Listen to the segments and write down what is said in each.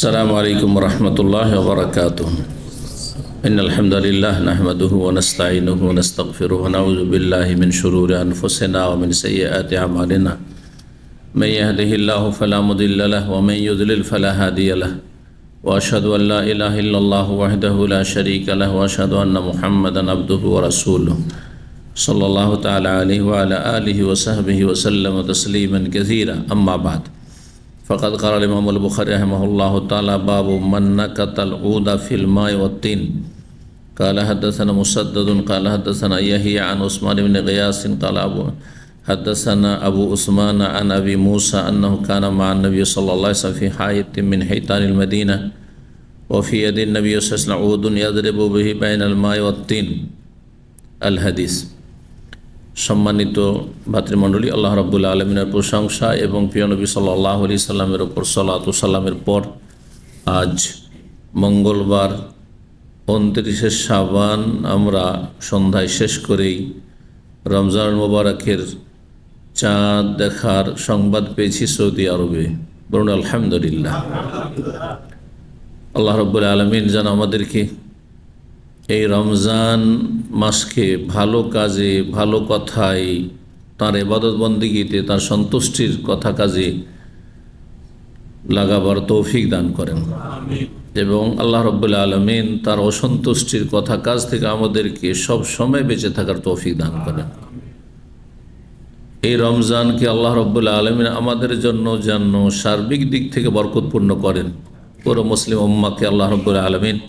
السلام عليكم ورحمة الله وبركاته. إن الحمد لله نحمده ونستعينه ونستغفره ونعوذ بالله من شرور أنفسنا ومن سيئات أعمالنا. من يهده الله فلا مضل له ومن يضلل فلا هادي له. وأشهد أن لا إله إلا الله وحده لا شريك له وأشهد أن محمدا عبده ورسوله صلى الله تعالى عليه وعلى آله وصحبه وسلم تسليما كثيرا. أما بعد فقد قال الإمام البخاري رحمه الله تعالى باب من نكت العود في الماء والطين. قال حدثنا مسدد قال حدثنا يحيى عن عثمان بن غياث قال حدثنا أبو عثمان عن أبي موسى أنه كان مع النبي صلى الله عليه وسلم في حائط من حيطان المدينة وفي يد النبي صلى الله عليه وسلم عود يضرب به بين الماء والطين. الحديث. সম্মানিত ভাতৃমণ্ডলী, আল্লাহ রাব্বুল আলামিনের প্রশংসা এবং প্রিয় নবী সাল্লাল্লাহু আলাইহি সাল্লামের উপর সালাত ও সালামের পর আজ মঙ্গলবার 29শে শাবান আমরা সন্ধ্যায় শেষ করেই রমজান মোবারকের চাঁদ দেখার সংবাদ পেয়েছি সৌদি আরবে। বলুন আলহামদুলিল্লাহ। আল্লাহ রাব্বুল আলামিন যেন আমাদেরকে এই রমজান মাসকে ভালো কাজে, ভালো কথায়, তাঁর ইবাদত বন্দেগীতে, তাঁর সন্তুষ্টির কথা কাজে লাগাবার তৌফিক দান করেন এবং আল্লাহ রাব্বুল আলামিন তার অসন্তুষ্টির কথা কাজ থেকে আমাদেরকে সব সময় বেঁচে থাকার তৌফিক দান করেন। এই রমজানকে আল্লাহ রাব্বুল আলামিন আমাদের জন্য যেন সার্বিক দিক থেকে বরকতপূর্ণ করেন। পুরো মুসলিম উম্মাহকে আল্লাহ রাব্বুল আলামিন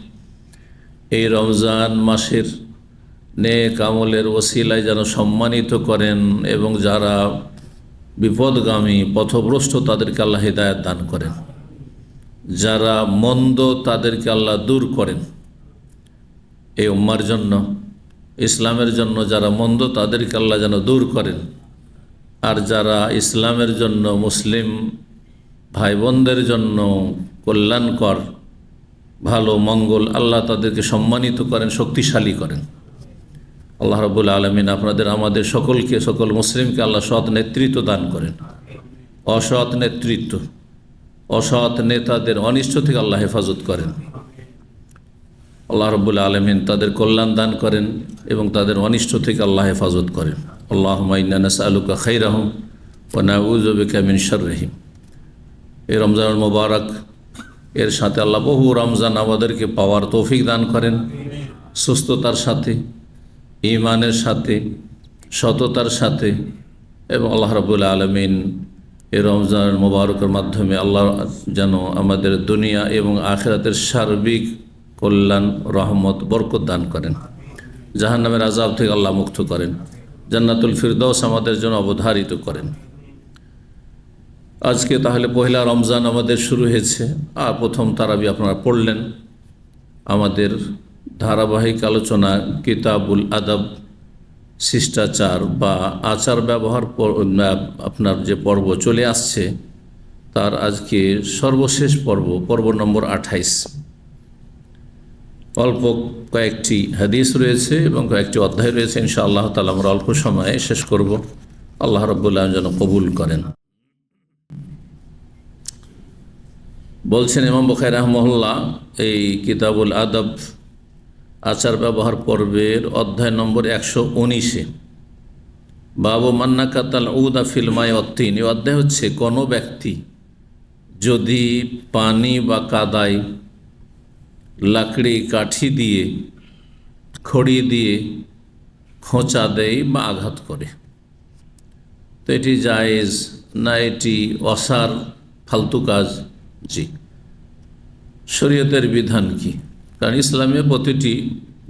এই রমজান মাসের নেক আমলের ওসিলায় যেন সম্মানিত করেন এবং যারা বিপদগামী, পথভ্রষ্ট, তাদেরকে আল্লাহ হিদায়াত দান করেন। যারা মন্দ তাদেরকে আল্লাহ দূর করেন। এই উম্মার জন্য, ইসলামের জন্য যারা মন্দ তাদেরকে আল্লাহ যেন দূর করেন, আর যারা ইসলামের জন্য, মুসলিম ভাই বোনদের জন্য কল্যাণকর, ভালো মঙ্গল, আল্লাহ তাদেরকে সম্মানিত করেন, শক্তিশালী করেন। আল্লাহ রাব্বুল আলামিন আপনাদের, আমাদের সকলকে, সকল মুসলিমকে আল্লাহ সৎ নেতৃত্ব দান করেন। অসৎ নেতৃত্ব, অসৎ নেতাদের অনিষ্ট থেকে আল্লাহ হেফাজত করেন। আল্লাহ রাব্বুল আলামিন তাদের কল্যাণ দান করেন এবং তাদের অনিষ্ট থেকে আল্লাহ হেফাজত করেন। আল্লাহুম্মা ইন্না নাসআলুকা খাইরাহুম ওয়া নাউযু বিকা মিন শাররিহিম। এই রমজানুল মুবারক এর সাথে আল্লাহ বহু রমজান আমাদেরকে পাওয়ার তৌফিক দান করেন, সুস্থতার সাথে, ঈমানের সাথে, সততার সাথে। এবং আল্লাহ রাব্বুল আলামিন এই রমজান মোবারকের মাধ্যমে আল্লাহ যেন আমাদের দুনিয়া এবং আখিরাতের সার্বিক কল্যাণ, রহমত, বরকত দান করেন। জাহান্নামের আযাব থেকে আল্লাহ মুক্ত করেন। জান্নাতুল ফিরদৌস আমাদের জন্য অবধারিত করেন। আজকে তাহলে পহেলা রমজান আমাদের শুরু হয়েছে, আর প্রথম তারাবি আপনারা পড়লেন। আমাদের ধারাবাহিক আলোচনা কিতাবুল আদব, শিষ্টাচার বা আচার ব্যবহার আপনার যে পর্ব চলে আসছে, তার আজকে সর্বশেষ পর্ব, পর্ব নম্বর 28। অল্প কয়েকটি হাদিস রয়েছে এবং কয়েকটি অধ্যায় রয়েছে। ইনশাআল্লাহ তাআলা আমরা অল্প সময়ে শেষ করব। আল্লাহ রাব্বুল আলামিন যেন কবুল করেন। বলছেন ইমাম বুখারী রাহিমাহুল্লাহ এই কিতাবুল আদব, আচার ব্যবহার পর্বের অধ্যায় নম্বর 119-এ বাবু মান নাকাতাল উদা ফিল মাই ওয়াত্তিন। এই অধ্যায় হচ্ছে কোনো ব্যক্তি যদি পানি বা কাদায় লাকড়ি, কাঠি দিয়ে, খড়ি দিয়ে খোঁচা দেয় বা আঘাত করে, তো এটি জায়েজ না এটি অসার, ফালতু কাজ? জি। শরীয়তের বিধান কি? কারণ ইসলামে প্রতিটি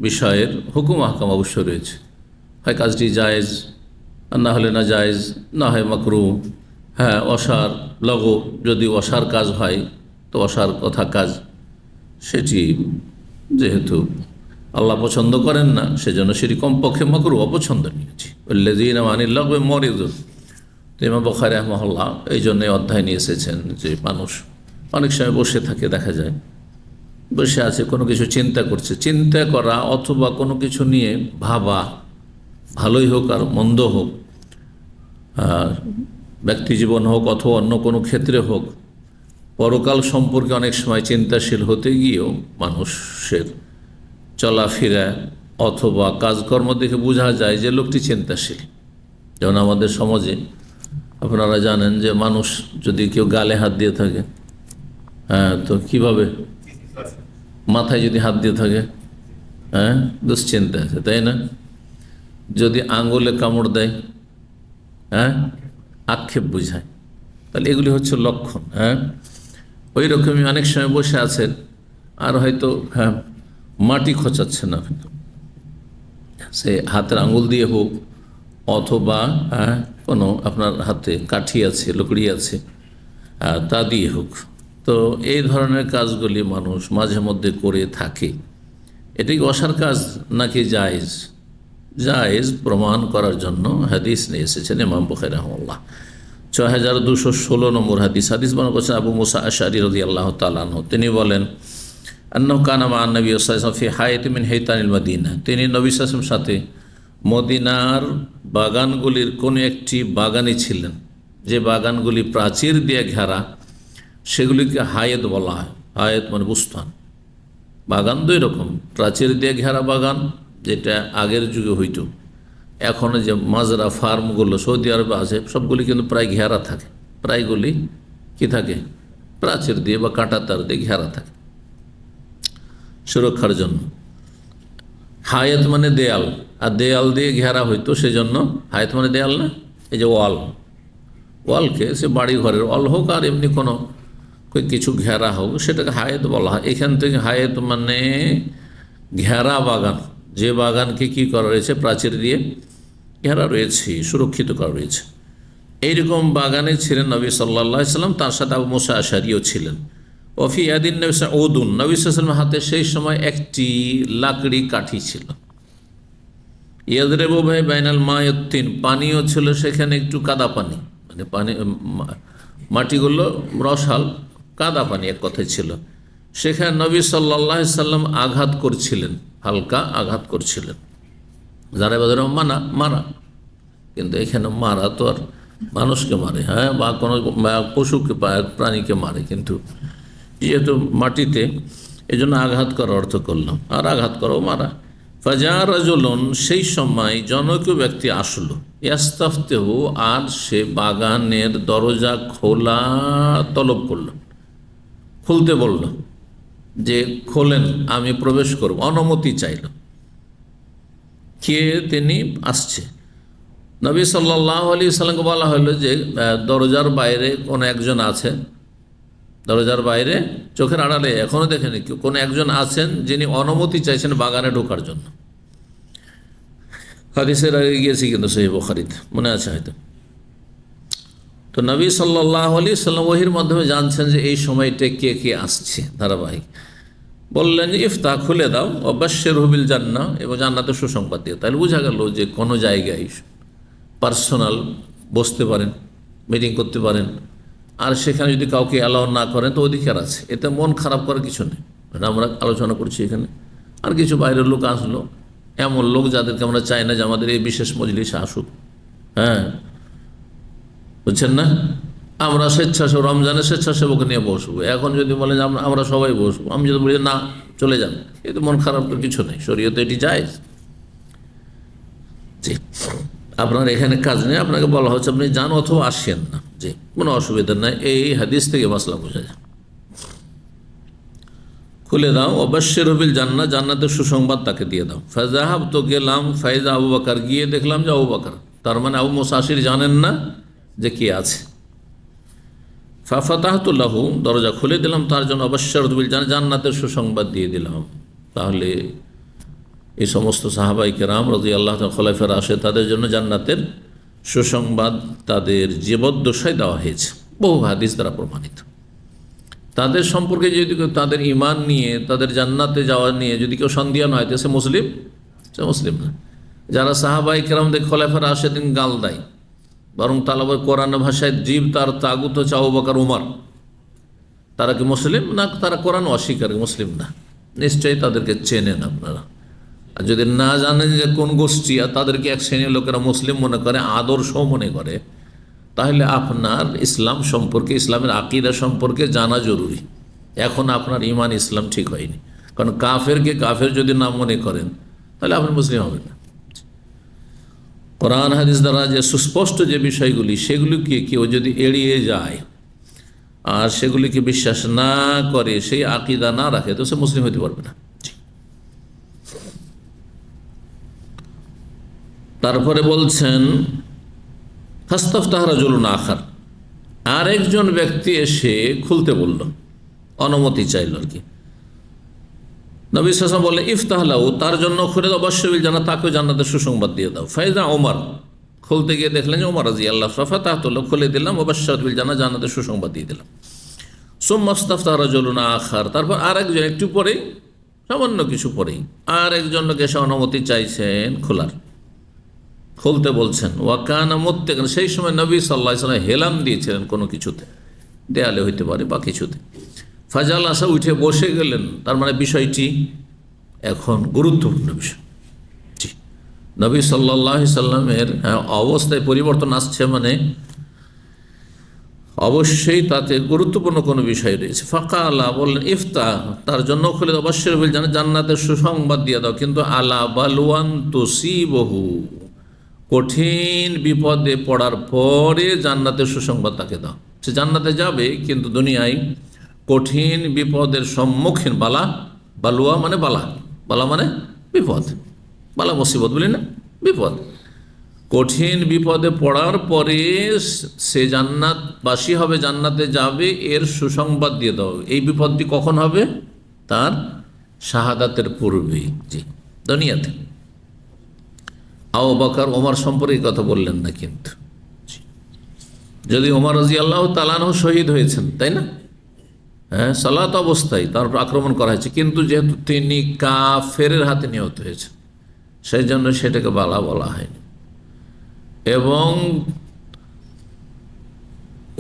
বিষয়ের হুকুম আহকাম অবশ্য রয়েছে। হয় কাজটি জায়েজ, আর না হলে না জায়েজ, না হয় মাকরুহ। হ্যাঁ, অসার, লঘু, যদি অসার কাজ হয় তো অসার কথা কাজ, সেটি যেহেতু আল্লাহ পছন্দ করেন না, সেজন্য সেটি কমপক্ষে মাকরুহ, অপছন্দনীয়। আল্লাযীনা আনিল লাগwi মুরিদুন। তো ইমাম বুখারী রাহিমাহুল্লাহ এই জন্য অধ্যায় নিয়ে এসেছেন যে মানুষ অনেক সময় বসে থাকে, দেখা যায় বসে আছে, কোনো কিছু চিন্তা করছে। চিন্তা করা অথবা কোনো কিছু নিয়ে ভাবা, ভালোই হোক আর মন্দ হোক, ব্যক্তি জীবন হোক অথবা অন্য কোনো ক্ষেত্রে হোক, পরকাল সম্পর্কে অনেক সময় চিন্তাশীল হতে গিয়েও মানুষের চলাফেরা অথবা কাজকর্ম দেখে বোঝা যায় যে লোকটি চিন্তাশীল। যেমন আমাদের সমাজে আপনারা জানেন যে মানুষ যদি কেউ গালে হাত দিয়ে থাকে, হ্যাঁ, তো কিভাবে, মাথায় যদি হাত দিয়ে থাকে, হ্যাঁ, দুশ্চিন্তা আছে, তাই না? যদি আঙ্গুলে কামড় দেয়, হ্যাঁ, আক্ষেপ বুঝায়। তাহলে এগুলি হচ্ছে লক্ষণ। হ্যাঁ, ওই রকমই অনেক সময় বসে আছেন আর হয়তো, হ্যাঁ, মাটি খোঁচাচ্ছেন আপনি, সে হাতের আঙ্গুল দিয়ে হোক অথবা কোনো আপনার হাতে কাঠি আছে, লকড়ি আছে, তা দিয়ে হোক। তো এই ধরনের কাজগুলি মানুষ মাঝে মধ্যে করে থাকে। এটি অসার কাজ নাকি জায়েজ? জায়েজ প্রমাণ করার জন্য হাদিস নিয়ে এসেছেন ইমাম বুখারী রাহিমাহুল্লাহ। 6216 নম্বর হাদিস বর্ণনা করেছেন আবু মুসা আশআরী রাদিয়াল্লাহু তাআলা আনহু। তিনি বলেন, আন্নাহু কানা মা নবী সাল্লাল্লাহু আলাইহি ওয়াসাল্লাম ফি হায়াতি মিন হাইতানিল মদিনা। তিনি নবী সাল্লাল্লাহু আলাইহি ওয়াসাল্লামের সাথে মদিনার বাগানগুলির কোন একটি বাগানে ছিলেন, যে বাগানগুলি প্রাচীর দিয়ে ঘেরা, সেগুলিকে হায়েত বলা হয়। হায়েত মানে বুস্তান। বাগান দুই রকম, প্রাচীর দিয়ে ঘেরা বাগান, যেটা আগের যুগে হইত। এখন যে মাজরা ফার্মগুলো সৌদি আরবে আছে, সবগুলি কিন্তু প্রায় ঘেরা থাকে। প্রায়গুলি কি থাকে, প্রাচীর দিয়ে বা কাঁটা তার দিয়ে ঘেরা থাকে সুরক্ষার জন্য। হায়াত মানে দেয়াল, আর দেয়াল দিয়ে ঘেরা হইতো, সেজন্য হায়াত মানে দেয়াল না, এই যে ওয়ালকে সে বাড়ি ঘরের ওয়াল হোক আর এমনি কোনো কিছু ঘেরা হোক, সেটাকে হায়াত বলা হয়। এখান থেকে হায়াত মানে ঘেরা বাগান, যে বাগানকে কি করা রয়েছে, প্রাচীর দিয়ে ঘেরা রয়েছে, সুরক্ষিত করা রয়েছে। এইরকম বাগানে ছিলেন নবী সাল্লাল্লাহু আলাইহি ওয়াসাল্লাম, তার সাথে আবু মুসা আশআরীও ছিলেন। ওফি ইয়াদিন নবী উদুন, নবী সাল্লাল্লাহু আলাইহি ওয়াসাল্লামের হাতে সেই সময় একটি লাকড়ি কাঠি ছিল। ইয়াদরিবু বাইনাল মায়াতিন, পানিও ছিল সেখানে, একটু কাদা পানি, মানে পানি মাটিগুলো রসাল, কাদা পানি এক কথায় ছিল। সেখানে নবী সাল্লাল্লাহু আলাইহি ওয়াসাল্লাম আঘাত করছিলেন, হালকা আঘাত করছিলেন। যারা বাজারে মারা, কিন্তু এখানে মারা তো আর মানুষকে মারে, হ্যাঁ, বা কোনো পশুকে প্রাণীকে মারে, কিন্তু যেহেতু মাটিতে, এই জন্য আঘাত করার অর্থ করলাম। আর আঘাত করাও মারা। ফাজা রাজুলুন, সেই সময় জনৈক ব্যক্তি আসলো, ইয়াস্তাফতিহু, আর সে বাগানের দরজা খোলা তলব করল, খুলতে বলল যে খোলেন, আমি প্রবেশ করব, অনুমতি চাইল। কে তিনি? আসছে। নবী সাল্লাল্লাহু আলাইহি ওয়াসাল্লামকে বলা হলো যে দরজার বাইরে কোনো একজন আছে, দরজার বাইরে চোখের আড়ালে এখনও দেখেনি কেউ, কোনো একজন আছেন যিনি অনুমতি চাইছেন বাগানে ঢোকার জন্য। হাদিসের আগে গিয়েছি কিন্তু সহিহ বুখারীতে, মনে আছে হয়তো। তো নবী সাল্লাল্লাহু আলাইহি ওয়াসাল্লাম ওহির মাধ্যমে জানছেন যে এই সময়টা কে কে আসছে ধারাবাহিক। বললেন যে ইফতাহ, খুলে দাও, ওয়াবাশশিরহু বিল জান্নাহ, এবং জান্নাতের সুসংবাদ দিয়ে। তাহলে বোঝা গেল যে কোনো জায়গায় পার্সোনাল বসতে পারেন, মিটিং করতে পারেন, আর সেখানে যদি কাউকে অ্যালাউ না করেন তো অধিকার আছে, এতে মন খারাপ করার কিছু নেই। আমরা আলোচনা করছি এখানে, আর কিছু বাইরের লোক আসলো, এমন লোক যাদেরকে আমরা চাই না যে আমাদের এই বিশেষ মজলিসে আসুক, হ্যাঁ, বুঝছেন না? আমরা স্বেচ্ছাসেবক, রমজানের স্বেচ্ছাসেবক নিয়ে বসবো। এখন যদি বলেন যে আমরা সবাই বসবো, আমি যদি বলি না চলে যান, এতে মন খারাপ তো কিছু নেই, শরীয়তে এটি জায়েজ। জি, আপনার এখানে কাজ নেই, আপনাকে বলা হচ্ছে আপনি যান অথবা আসেন না, জি, কোনো অসুবিধা নাই। এই হাদিস থেকে মাসলা বোঝা যায়। খুলে দাও, ওয়াবাশশিরহু বিল জান্নাহ, জান্নাতের সুসংবাদ তাকে দিয়ে দাও। ফাযাহাব, তো গেলাম, ফাইজা আবু বকর, গিয়ে দেখলাম যে আবু বকর, তার মানে আবু মুসা আশআরী জানেন না যে কে আছে। ফাফাতাহতু লাহু, দরজা খুলে দিলাম তার জন্য, ওয়াবাশশিরহু বিল জান্নাহ, জান্নাতের সুসংবাদ দিয়ে দিলাম। তাহলে এই সমস্ত সাহাবায়ে কেরাম রাদিয়াল্লাহু তাআলা খোলাফায়ে রাশিদিন, তাদের জন্য জান্নাতের সুসংবাদ তাদের জীবদ্দশায় দেওয়া হয়েছে, বহু হাদিস দ্বারা প্রমাণিত। তাদের সম্পর্কে যদি তাদের ঈমান নিয়ে, তাদের জান্নাতে যাওয়া নিয়ে যদি কেউ সন্দিহান হয়, তো সে মুসলিম না। যারা সাহাবায়ে কেরামদের খোলাফায়ে রাশিদিন গাল দেয়, বরং তালাবের কোরআন ভাষায় জীব তার তাগুত হচ্ছে আবু বকর, উমর, তারা কি মুসলিম না? তারা কোরআন অস্বীকার, মুসলিম না। নিশ্চয়ই তাদেরকে চেনেন আপনারা। আর যদি না জানেন যে কোন গোষ্ঠী, আর তাদেরকে এক শ্রেণীর লোকেরা মুসলিম মনে করে, আদর্শ মনে করে, তাহলে আপনার ইসলাম সম্পর্কে, ইসলামের আকিদা সম্পর্কে জানা জরুরি। এখন আপনার ইমান ইসলাম ঠিক হয়নি, কারণ কাফেরকে কাফের যদি না মনে করেন তাহলে আপনি মুসলিম হবেন না। কোরআন হাদিস দ্বারা যে সুস্পষ্ট যে বিষয়গুলি, সেগুলিকে কেউ যদি এড়িয়ে যায় আর সেগুলিকে বিশ্বাস না করে, সেই আকিদা না রাখে, তো সে মুসলিম হতে পারবে না। তারপরে বলছেন ফাস্তাফতাহ রাজুলুন আখার, আরেকজন ব্যক্তি এসে খুলতে বলল, অনুমতি চাইল আর কি। নবী সাল্লাল্লাহু আলাইহি ওয়াসাল্লাম বললেন ইফতাহ লাহু, তার জন্য খুলে দাও, অবশ্যই জানা, তাকেও জান্নাতের সুসংবাদ দিয়ে দাও। ফাইজা ওমর, খুলতে গিয়ে দেখলেন যে ওমর রাদিয়াল্লাহু আনহু, ফাতাহতুল্লাহ, খুলে দিলাম, অবশ্যই জানা, জান্নাতের সুসংবাদ দিয়ে দিলাম। সুম্মা ইস্তাফতাহ রাজুলুন আখার, তারপর আরেকজন, একটু পরেই, সামান্য কিছু পরেই আরেকজন লোক এসে অনুমতি চাইছেন খোলার, খুলতে বলছেন। ওয়াকানা মুত্তাকিন, সেই সময় নবী সাল্লাল্লাহু আলাইহি ওয়াসাল্লাম হেলান দিয়েছিলেন কোনো কিছুতে, দেয়ালে হইতে পারে বা কিছুতে। ফাজালাসা, উঠে বসে গেলেন, তার মানে বিষয়টি এখন গুরুত্বপূর্ণ বিষয়। জি, নবী সাল্লাল্লাহু আলাইহি সাল্লামের অবস্থায় পরিবর্তন আসছে, মানে অবশ্যই তাতে গুরুত্বপূর্ণ কোনো বিষয় রয়েছে। ফাঁকা আলা, বললেন ইফতাহ, তার জন্য খুলে দাও, অবশ্যই জান্নাতের সুসংবাদ দিয়ে দাও, কিন্তু আলা বালওয়ান তুসিবহু, কঠিন বিপদে পড়ার পরে জান্নাতের সুসংবাদ তাকে দাও। সে জান্নাতে যাবে, কিন্তু দুনিয়ায় কঠিন বিপদের সম্মুখীন, বালুয়া মানে বালা মানে বিপদ, বালা মুসিবত বলি না, বিপদ, কঠিন বিপদে পড়ার পরে সে জান্নাতবাসী হবে, জান্নাতে যাবে, এর সুসংবাদ দিয়ে দাও। এই বিপদটি কখন হবে? তার শাহাদাতের পূর্বেই, জি, দুনিয়াতে। আবু বকর ওমর সম্পর্কে কথা বললেন না, কিন্তু যদি ওমর রাদিয়াল্লাহু তাআলা আনহু শহীদ হয়েছেন, তাই না? হ্যাঁ, সালাত অবস্থায় তার আক্রমণ করা হয়েছে, কিন্তু যেহেতু তিনি কাফেরের হাতে নিহত হয়েছেন, সেই জন্য সেটাকে বালা বলা হয়নি। এবং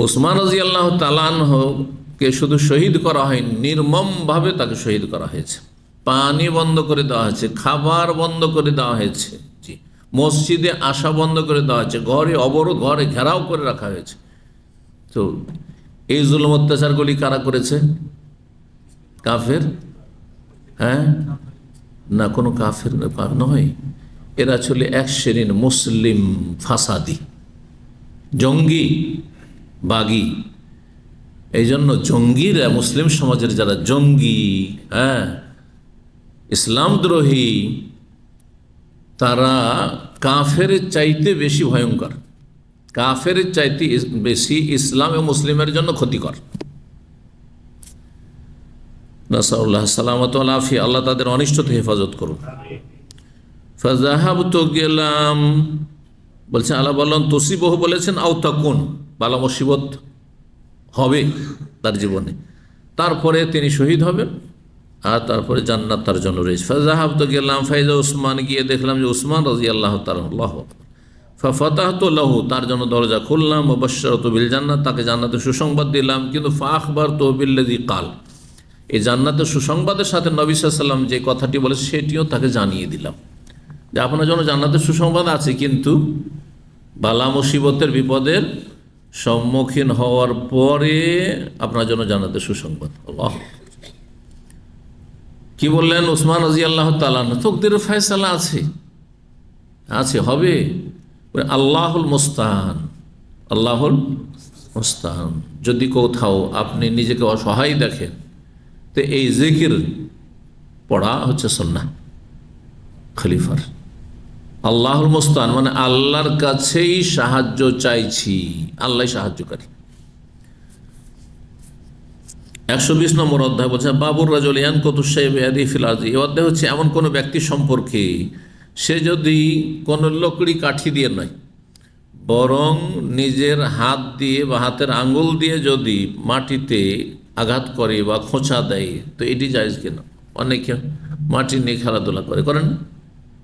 ওসমান রাদিয়াল্লাহু তাআলা আনহুকে শুধু শহীদ করা হয়নি, নির্মমভাবে তাকে শহীদ করা হয়েছে। পানি বন্ধ করে দেওয়া হয়েছে, খাবার বন্ধ করে দেওয়া হয়েছে, জি, মসজিদে আসা বন্ধ করে দেওয়া হয়েছে, ঘরে অবরোধ, ঘরে ঘেরাও করে রাখা হয়েছে। তো এই জুলুম অত্যাচারগুলি কারা করেছে? কাফের? হ্যাঁ না, কোনো কাফের নয়, এরা ছিল এক শ্রেণীর মুসলিম ফাসাদি, জঙ্গি, বাগী। এই জন্য জঙ্গিরা, মুসলিম সমাজের যারা জঙ্গি, হ্যাঁ, ইসলামদ্রোহী, তারা কাফের চাইতে বেশি ভয়ঙ্কর, কাফের চাইতে বেশি ইসলাম ও মুসলিমের জন্য ক্ষতিকর। নাসাউল্লাহ সালামত ওয়াল আফিয়া, আল্লাহ তাদের অনিষ্ট থেকে হেফাজত করুন। ফাযাহাবতু, গেলাম, বলছেন আল্লাহ বললেন তুসিবহু, বলেছেন আও তাকুন, বালা মুসিবত হবে তার জীবনে, তারপরে তিনি শহীদ হবেন, আর তারপরে জান্নাত তার জন্য রয়েছে। ফাযাহাবতু, গেলাম, ফাইজা উসমান, গিয়ে দেখলাম যে উসমান রাদিয়াল্লাহু তাআলা, আল্লাহু আকবার, ফাফাতাহতু লাহু, তার জন্য দরজা খুললাম, ওয়াবাশশারতু বিল জান্নাত, তাকে জান্নাতের সুসংবাদ দিলাম, কিন্তু ফাআখবারতু বিল্লাযী ক্বাল, এই জান্নাতের সুসংবাদের সাথে নবী সাল্লাল্লাহু আলাইহি ওয়াসাল্লাম যে কথাটি বলে সেটিও তাকে জানিয়ে দিলাম, যে আপনার জন্য জান্নাতের সুসংবাদ আছে, কিন্তু বালা মুসিবতের বিপদের সম্মুখীন হওয়ার পরে আপনার জন্য জান্নাতের সুসংবাদ। আল্লাহ কি বললেন? উসমান রাদিয়াল্লাহু তাআলা তাকদীরের ফয়সালা আছে, হবে। আল্লাহুল মুস্তাআন, আল্লাহুল মুস্তাআন। যদি কোথাও আপনি নিজেকে অসহায় দেখেন, তো এই জিকির পড়া হচ্ছে সুন্নাহ খলিফার। আল্লাহুল মুস্তাআন মানে আল্লাহর কাছেই সাহায্য চাইছি, আল্লাহ সাহায্যকারী। 120 নম্বর অধ্যায় বলছে বাবুর রাজুল ইয়ানকুতু শাই'a বিয়াদিহি ফিল আরদি। এই অধ্যায় হচ্ছে এমন কোনো ব্যক্তি সম্পর্কে, সে যদি কোনো লকড়ি কাঠি দিয়ে নয়, বরং নিজের হাত দিয়ে বা হাতের আঙ্গুল দিয়ে যদি মাটিতে আঘাত করে বা খোঁচা দেয়, তো এটি জায়েজ কিনা? অনেকে মাটি নিয়ে খেলাধুলা করেন,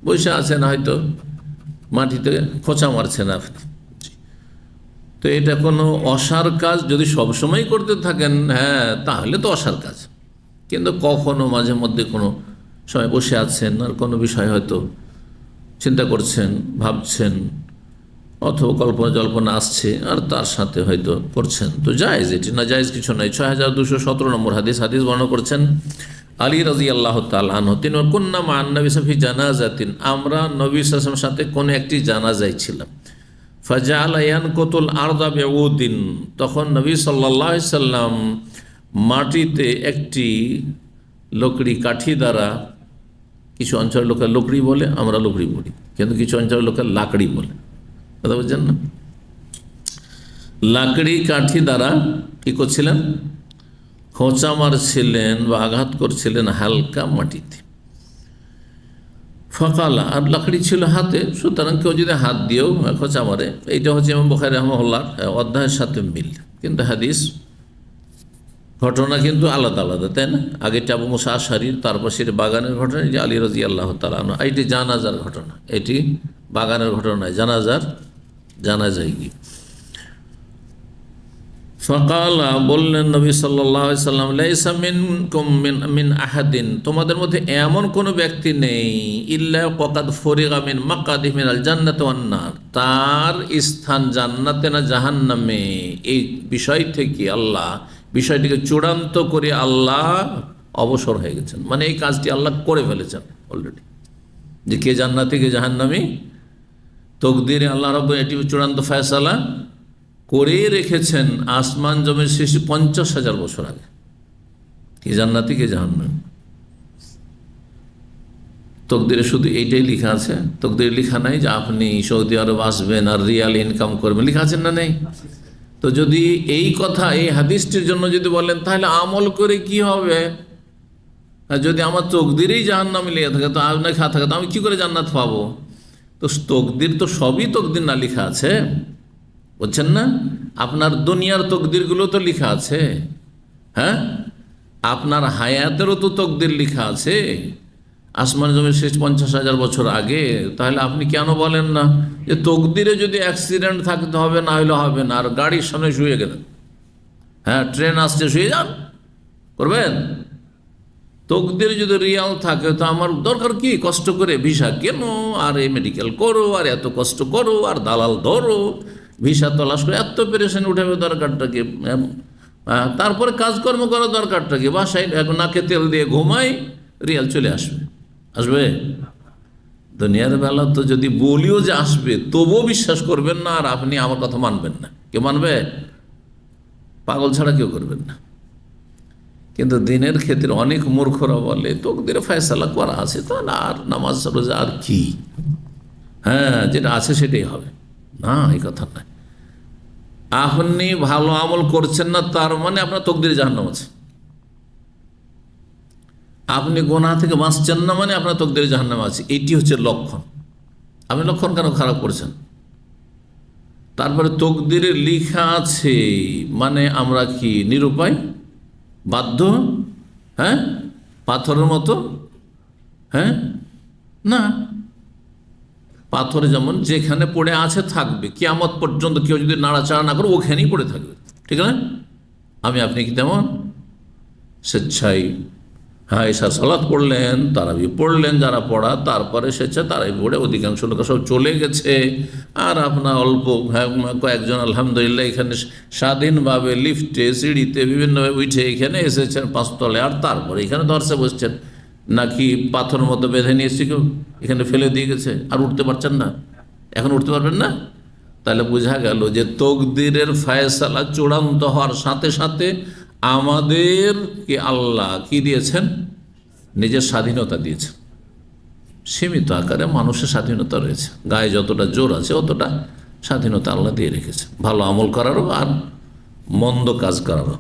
বসে আছেন, হয়তো মাটিতে খোঁচা মারছেন আপনি, তো এটা কোনো অসার কাজ যদি সবসময় করতে থাকেন, হ্যাঁ, তাহলে তো অসার কাজ। কিন্তু কখনো মাঝে মধ্যে কোনো সময় বসে আছেন আর কোনো বিষয় হয়তো চিন্তা করছেন, ভাবছেন, অথবা কল্পনা জল্পনা আসছে আর তার সাথে হয়তো করছেন, তো জায়েজ, এটি না জায়েজ কিছু নয়। 6217 নম্বর হাদিস বর্ণনা করছেন আলী রাদিয়াল্লাহু তাআলা আনহু, তিনি কুন্না মা নবী ফি জানাজাতিন, আমরা নবী সাল্লাল্লাহু আলাইহি ওয়াসাল্লামের সাথে কোনো একটি জানাজায় ছিলাম। ফাজাআলা ইয়ানকুতুল আরদা বিউদিন, তখন নবী সাল্লাল্লাহু আলাইহি সাল্লাম মাটিতে একটি লকড়ি কাঠি দ্বারা, কিছু অঞ্চলের লোকের লকড়ি বলে, আমরা লকড়ি বলি, কিন্তু কিছু অঞ্চলের লোকের লাকড়ি বলে, কথা বুঝছেন না, লাকড়ি কাঠি দ্বারা কি করছিলেন, খোঁচা মারছিলেন বা আঘাত করছিলেন হালকা মাটিতে। ফকালা, আর লাকড়ি ছিল হাতে, সুতরাং কেউ যদি হাত দিয়েও খোঁচা মারে, এইটা হচ্ছে ইমাম বুখারী রাহিমাহুল্লাহ অধ্যায়ের সাথে মিল, কিন্তু হাদিস ঘটনা কিন্তু আলাদা আলাদা, তাই না? আগেটা আবু মুসা আশআরীর, তারপর সেটি বাগানের ঘটনা, যে আলী রাদিয়াল্লাহু তাআলা আনহু, এটি জানাজার ঘটনা, এটি বাগানের ঘটনা নয়, জানাজায় কি। ফাকালা, বললেন নবী সাল্লাল্লাহু আলাইহি সাল্লাম, লাইসা মিনকুম মিন আহাদিন, তোমাদের মধ্যে এমন কোনো ব্যক্তি নেই, ইল্লা ক্বাদ ফুরিগা মিন মাকাদিহি মিনাল জান্নাতি ওয়ান নার, তার স্থান জান্নাতে না জাহান্নামে, এই বিষয় থেকে আল্লাহ বিষয়টিকে চূড়ান্ত করে আল্লাহ অবসর হয়ে গেছেন, মানে এই কাজটি আল্লাহ করে ফেলেছেন অলরেডি, যে কে জান্নাতি কে জাহান্নামী, তকদিরে আল্লাহ রাব্বুল এটি চূড়ান্ত ফয়সালা করে রেখেছেন আসমান জমির সৃষ্টি 50,000 বছর আগে, কে জান্নাতি কে জাহান্নামী। তকদিরে শুধু এইটাই লেখা আছে, তকদিরে লেখা নাই যে আপনি সৌদি আরব আসবেন আর রিয়াল ইনকাম করবেন, লেখা আছেন না নেই? তো যদি এই কথা এই হাদিসটির জন্য যদি বলেন, তাহলে আমল করে কি হবে? যদি আমার তকদিরেই জাহান্নামে লেগে থাকে, তো আপনার খা থাকে, তো আমি কি করে জান্নাত পাবো? তো তকদির তো সবই তকদির না লেখা আছে, বুঝছেন না? আপনার দুনিয়ার তকদিরগুলো তো লেখা আছে, হ্যাঁ, আপনার হায়াতেরও তো তকদির লেখা আছে আসমান জমির শেষ 50,000 বছর আগে। তাহলে আপনি কেন বলেন না যে তকদিরে যদি অ্যাক্সিডেন্ট থাকতে হবে, না হলে হবে না, আর গাড়ির সামনে শুয়ে গেলেন, হ্যাঁ ট্রেন আসছে শুয়ে যান, করবেন? তকদিরে যদি রিয়াল থাকে, তো আমার দরকার কি কষ্ট করে ভিসা কেন, আর এই মেডিকেল করো, আর এত কষ্ট করো, আর দালাল ধরো, ভিসা তলাশ করে এত পেরেশানি উঠাবে দরকারটা কি? তারপরে কাজকর্ম করার দরকারটা কি? বাসায় নাকে তেল দিয়ে ঘুমাই, রিয়াল চলে আসবে। দুনিয়ার বেলা তো যদি বলিও যে আসবে, তবুও বিশ্বাস করবেন না, আর আপনি আমার কথা মানবেন না। কেউ মানবে? পাগল ছাড়া কেউ করবেন না। কিন্তু দিনের ক্ষেত্রে অনেক মূর্খরা বলে তকদিরে ফয়সালা করা আছে, তো না, আর নামাজ রোজা আর কি, হ্যাঁ যেটা আছে সেটাই হবে না, এই কথা নয়। আপনি ভালো আমল করছেন না, তার মানে আপনার তকদিরে জাহান্নাম আছে। আপনি গুনাহ থেকে বাঁচছেন না, মানে আপনার তকদিরে জাহান্নাম আছে। এটি হচ্ছে লক্ষণ। আপনি লক্ষণ কেন খারাপ করছেন? তারপরে তকদিরে লেখা আছে, মানে আমরা কি নিরুপায়, বাধ্য, হ্যাঁ পাথরের মতো? হ্যাঁ না, পাথর যেমন যেখানে পড়ে আছে থাকবে, কিয়ামত পর্যন্ত কেউ যদি নাড়াচাড়া না করে ওখানেই পড়ে থাকবে, ঠিক না? আপনি কি তেমন স্বেচ্ছায়, হ্যাঁ এশার সালাত পড়লেন, তারাবি পড়লেন, যারা পড়া, তারপরে স্বেচ্ছা তারাবি পড়ে অধিকাংশ লোক সব চলে গেছে, আর আপনার অল্প কয়েকজন আলহামদুলিল্লাহ এখানে স্বাধীনভাবে লিফটে সিঁড়িতে বিভিন্নভাবে উঠে এখানে এসেছেন 5 তলে, আর তারপরে এখানে দর্শে বসছেন, নাকি পাথর মতো বেঁধে নিয়েছি কেউ এখানে ফেলে দিয়ে গেছে, আর উঠতে পারছেন না, এখন উঠতে পারবেন না? তাহলে বোঝা গেল যে তকদিরের ফয়সালা চূড়ান্ত হওয়ার সাথে সাথে আমাদেরকে আল্লাহ কি দিয়েছেন? নিজের স্বাধীনতা দিয়েছেন। সীমিত আকারে মানুষের স্বাধীনতা রয়েছে, গায়ে যতটা জোর আছে অতটা স্বাধীনতা আল্লাহ দিয়ে রেখেছে, ভালো আমল করারও আর মন্দ কাজ করারও।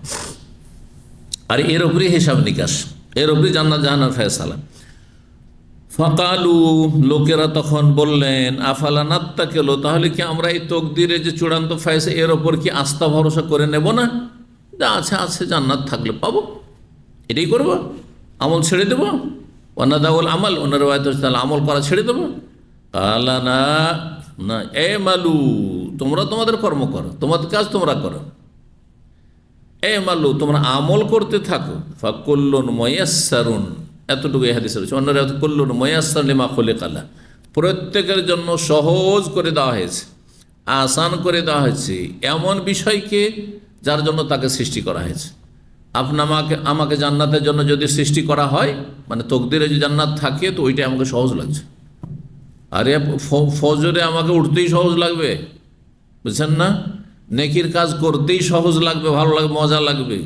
আর এর উপরেই হিসাব নিকাশ, এর উপরে জান্নাত জাহান্নামের ফয়সালা। ফাকালু, লোকেরা তখন বললেন, আফালা নাত্তাকিলু, তাহলে কি আমরা এই তকদিরে যে চূড়ান্ত ফয়সালা, এর ওপর কি আস্থা ভরসা করে নেব না? যা আছে জান্নাত থাকলে পাবো, এটাই করবো, আমল ছেড়ে দেবো? ওয়ানাদাউল আমাল, ওনার তাহলে আমল করা ছেড়ে দেবো? কালা না, না, এ মালু, তোমরা তোমাদের কর্ম করো, তোমাদের কাজ তোমরা করো, এ মালু, তোমরা আমল করতে থাকো। ফাকুল্লুন মুয়াসসারুন, এতটুকু এই হাদিসে রয়েছে। অন্যরা কুল্লুন মুয়াসসার লিমা খুলিকা লাহ, প্রত্যেকের জন্য সহজ করে দেওয়া হয়েছে। আসান করে দেওয়া হয়েছে এমন বিষয়কে যার জন্য তাকে সৃষ্টি করা হয়েছে। আমাকে জান্নাতের জন্য যদি সৃষ্টি করা হয়, মানে তকদিরে যদি জান্নাত থাকে, তো ওইটাই আমাকে সহজ লাগছে। আরে ফজরে আমাকে উঠতেই সহজ লাগবে, বুঝছেন না? নেকির কাজ করতেই সহজ লাগবে, ভালো লাগবে, মজা লাগবে।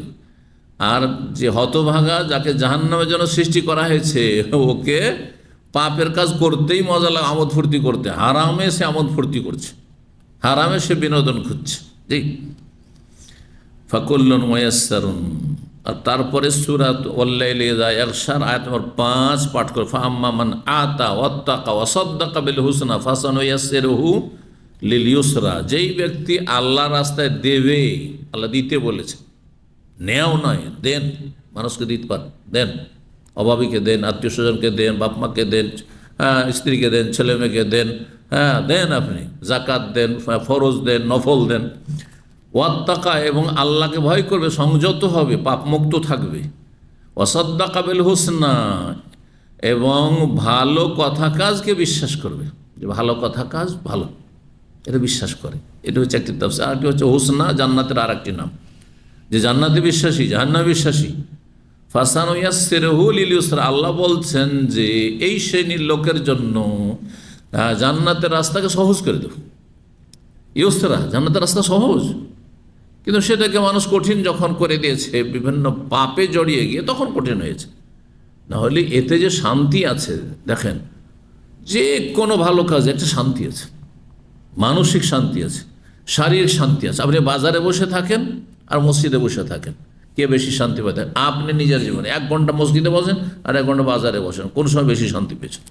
আর যে হতভাগা, যাকে জাহান্নামের জন্য সৃষ্টি করা হয়েছে, ওকে পাপের কাজ করতেই মজা লাগে, আমোদ ফুর্তি করতে। হারামে সে আমোদ ফুর্তি করছে, হারামে সে বিনোদন খুঁজছে। জি, ফাকুল্লুন মুয়াসসারুন। আর তারপরে সূরাত ওয়াল্লাইলি ইযা ইয়াগশা আয়াত নম্বর 5 পাঠ করে, ফাআম্মা মান আতা ওয়াত্তাকা ওয়া সাদ্দাকা বিল হুসনা ফাসানুয়াসসিরুহু লিল ইউসরা। যেই ব্যক্তি আল্লাহ রাস্তায় দেবে, আল্লাহ দিতে বলেছে, নেও নয়, দেন, মানুষকে দিতে পারেন, দেন, অভাবীকে দেন, আত্মীয় স্বজনকে দেন, বাপ মাকে দেন, স্ত্রীকে দেন, ছেলে মেয়েকে দেন, দেন, আপনি জাকাত দেন, ফরজ দেন, নফল দেন। ওয়াত্তাকা, এবং আল্লাহকে ভয় করবে, সংযত হবে, পাপমুক্ত থাকবে। ওয়াসাদ্দাকা বিল হুসনা, এবং ভালো কথা কাজকে বিশ্বাস করবে, যে ভালো কথা কাজ ভালো, এটা বিশ্বাস করে। এটা হচ্ছে একটি তাফসীর। আরেকটি হচ্ছে হুসনা, জান্নাতের আর একটি নাম, যে জান্নাতে বিশ্বাসী, জাহান্নামে বিশ্বাসী। ফাসানুয়াসসিরুহু লিল ইউসরা, আল্লাহ বলছেন যে এই শ্রেণীর লোকের জন্য জান্নাতের রাস্তাকে সহজ করে দেব। ইউসরা, জান্নাতের রাস্তা সহজ, কিন্তু সেটাকে মানুষ কঠিন যখন করে দিয়েছে, বিভিন্ন পাপে জড়িয়ে গিয়ে, তখন কঠিন হয়েছে। নাহলে এতে যে শান্তি আছে, দেখেন, যে কোনো ভালো কাজে একটা শান্তি আছে, মানসিক শান্তি আছে, শারীরিক শান্তি আছে। আপনি বাজারে বসে থাকেন আর মসজিদে বসে থাকেন, কে বেশি শান্তি পাতেন? আপনি নিজের জীবনে 1 ঘন্টা মসজিদে বসেন আর 1 ঘন্টা বাজারে বসেন, কোন সময় বেশি শান্তি পেয়েছেন?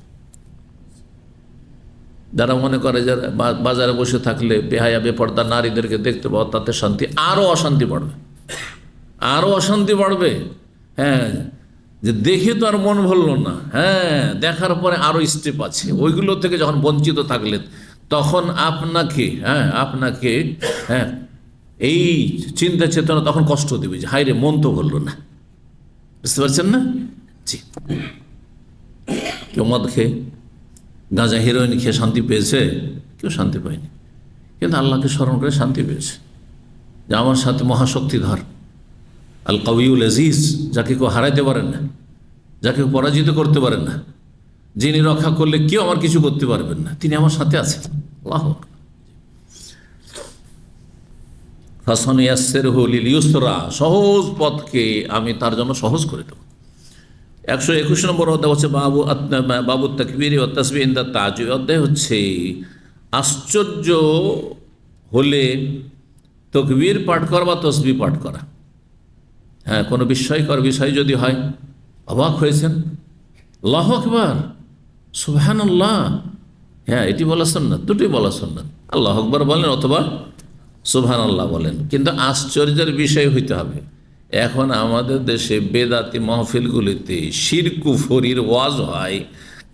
যারা মনে করে যে বাজারে বসে থাকলে বেহায়া বেপর্দা নারীদেরকে দেখতে পাওয়া, তাতে শান্তি, আরও অশান্তি বাড়বে, আরও অশান্তি বাড়বে। হ্যাঁ, যে দেখে তো আর মন ভরল না, হ্যাঁ, দেখার পরে আরও স্টেপ আছে, ওইগুলো থেকে যখন বঞ্চিত থাকলেন, তখন আপনাকে এই চিন্তা চেতনা তখন কষ্ট দেবে, যে হায় রে, মন তো ভরল না। বুঝতে পারছেন না? জি, কেউ মদ খেয়ে, গাঁজা, হিরোইন খেয়ে শান্তি পেয়েছে? কেউ শান্তি পায়নি, কিন্তু আল্লাহকে স্মরণ করে শান্তি পেয়েছে, যে আমার সাথে মহাশক্তিধর আল কাউইউল আজিজ, যাকে কেউ হারাইতে পারেন না, যাকে কেউ পরাজিত করতে পারেন না, যিনি রক্ষা করলে কেউ আমার কিছু করতে পারবেন না, তিনি আমার সাথে আছেন। আল্লাহ ফাসানুয়াসসিরুহু লিল ইউসরা, সহজ পথকে আমি তার জন্য সহজ করে দেব। 121 নম্বর অধ্যায় হচ্ছে বাবু তাকবীর ওয়া তাসবিহ ইনদা তা'জ্জুব। অধ্যায় হচ্ছে আশ্চর্য হলে তাকবীর পাঠ করা বা তসবিহ পাঠ করা। হ্যাঁ, কোনো বিস্ময়কর বিষয় যদি হয়, অবাক হয়েছেন, আল্লাহু আকবার, সুবহানাল্লাহ, হ্যাঁ, এটি বলা সুন্নাত, দুটোই বলা সুন্নাত। আল্লাহু আকবার বলেন অথবা সুবহানাল্লাহ বলেন, কিন্তু আশ্চর্যের বিষয় হইতে হবে, এখন আমাদের দেশে বেদাতি মাহফিলগুলিতে শিরক কুফরির ওয়াজ হয়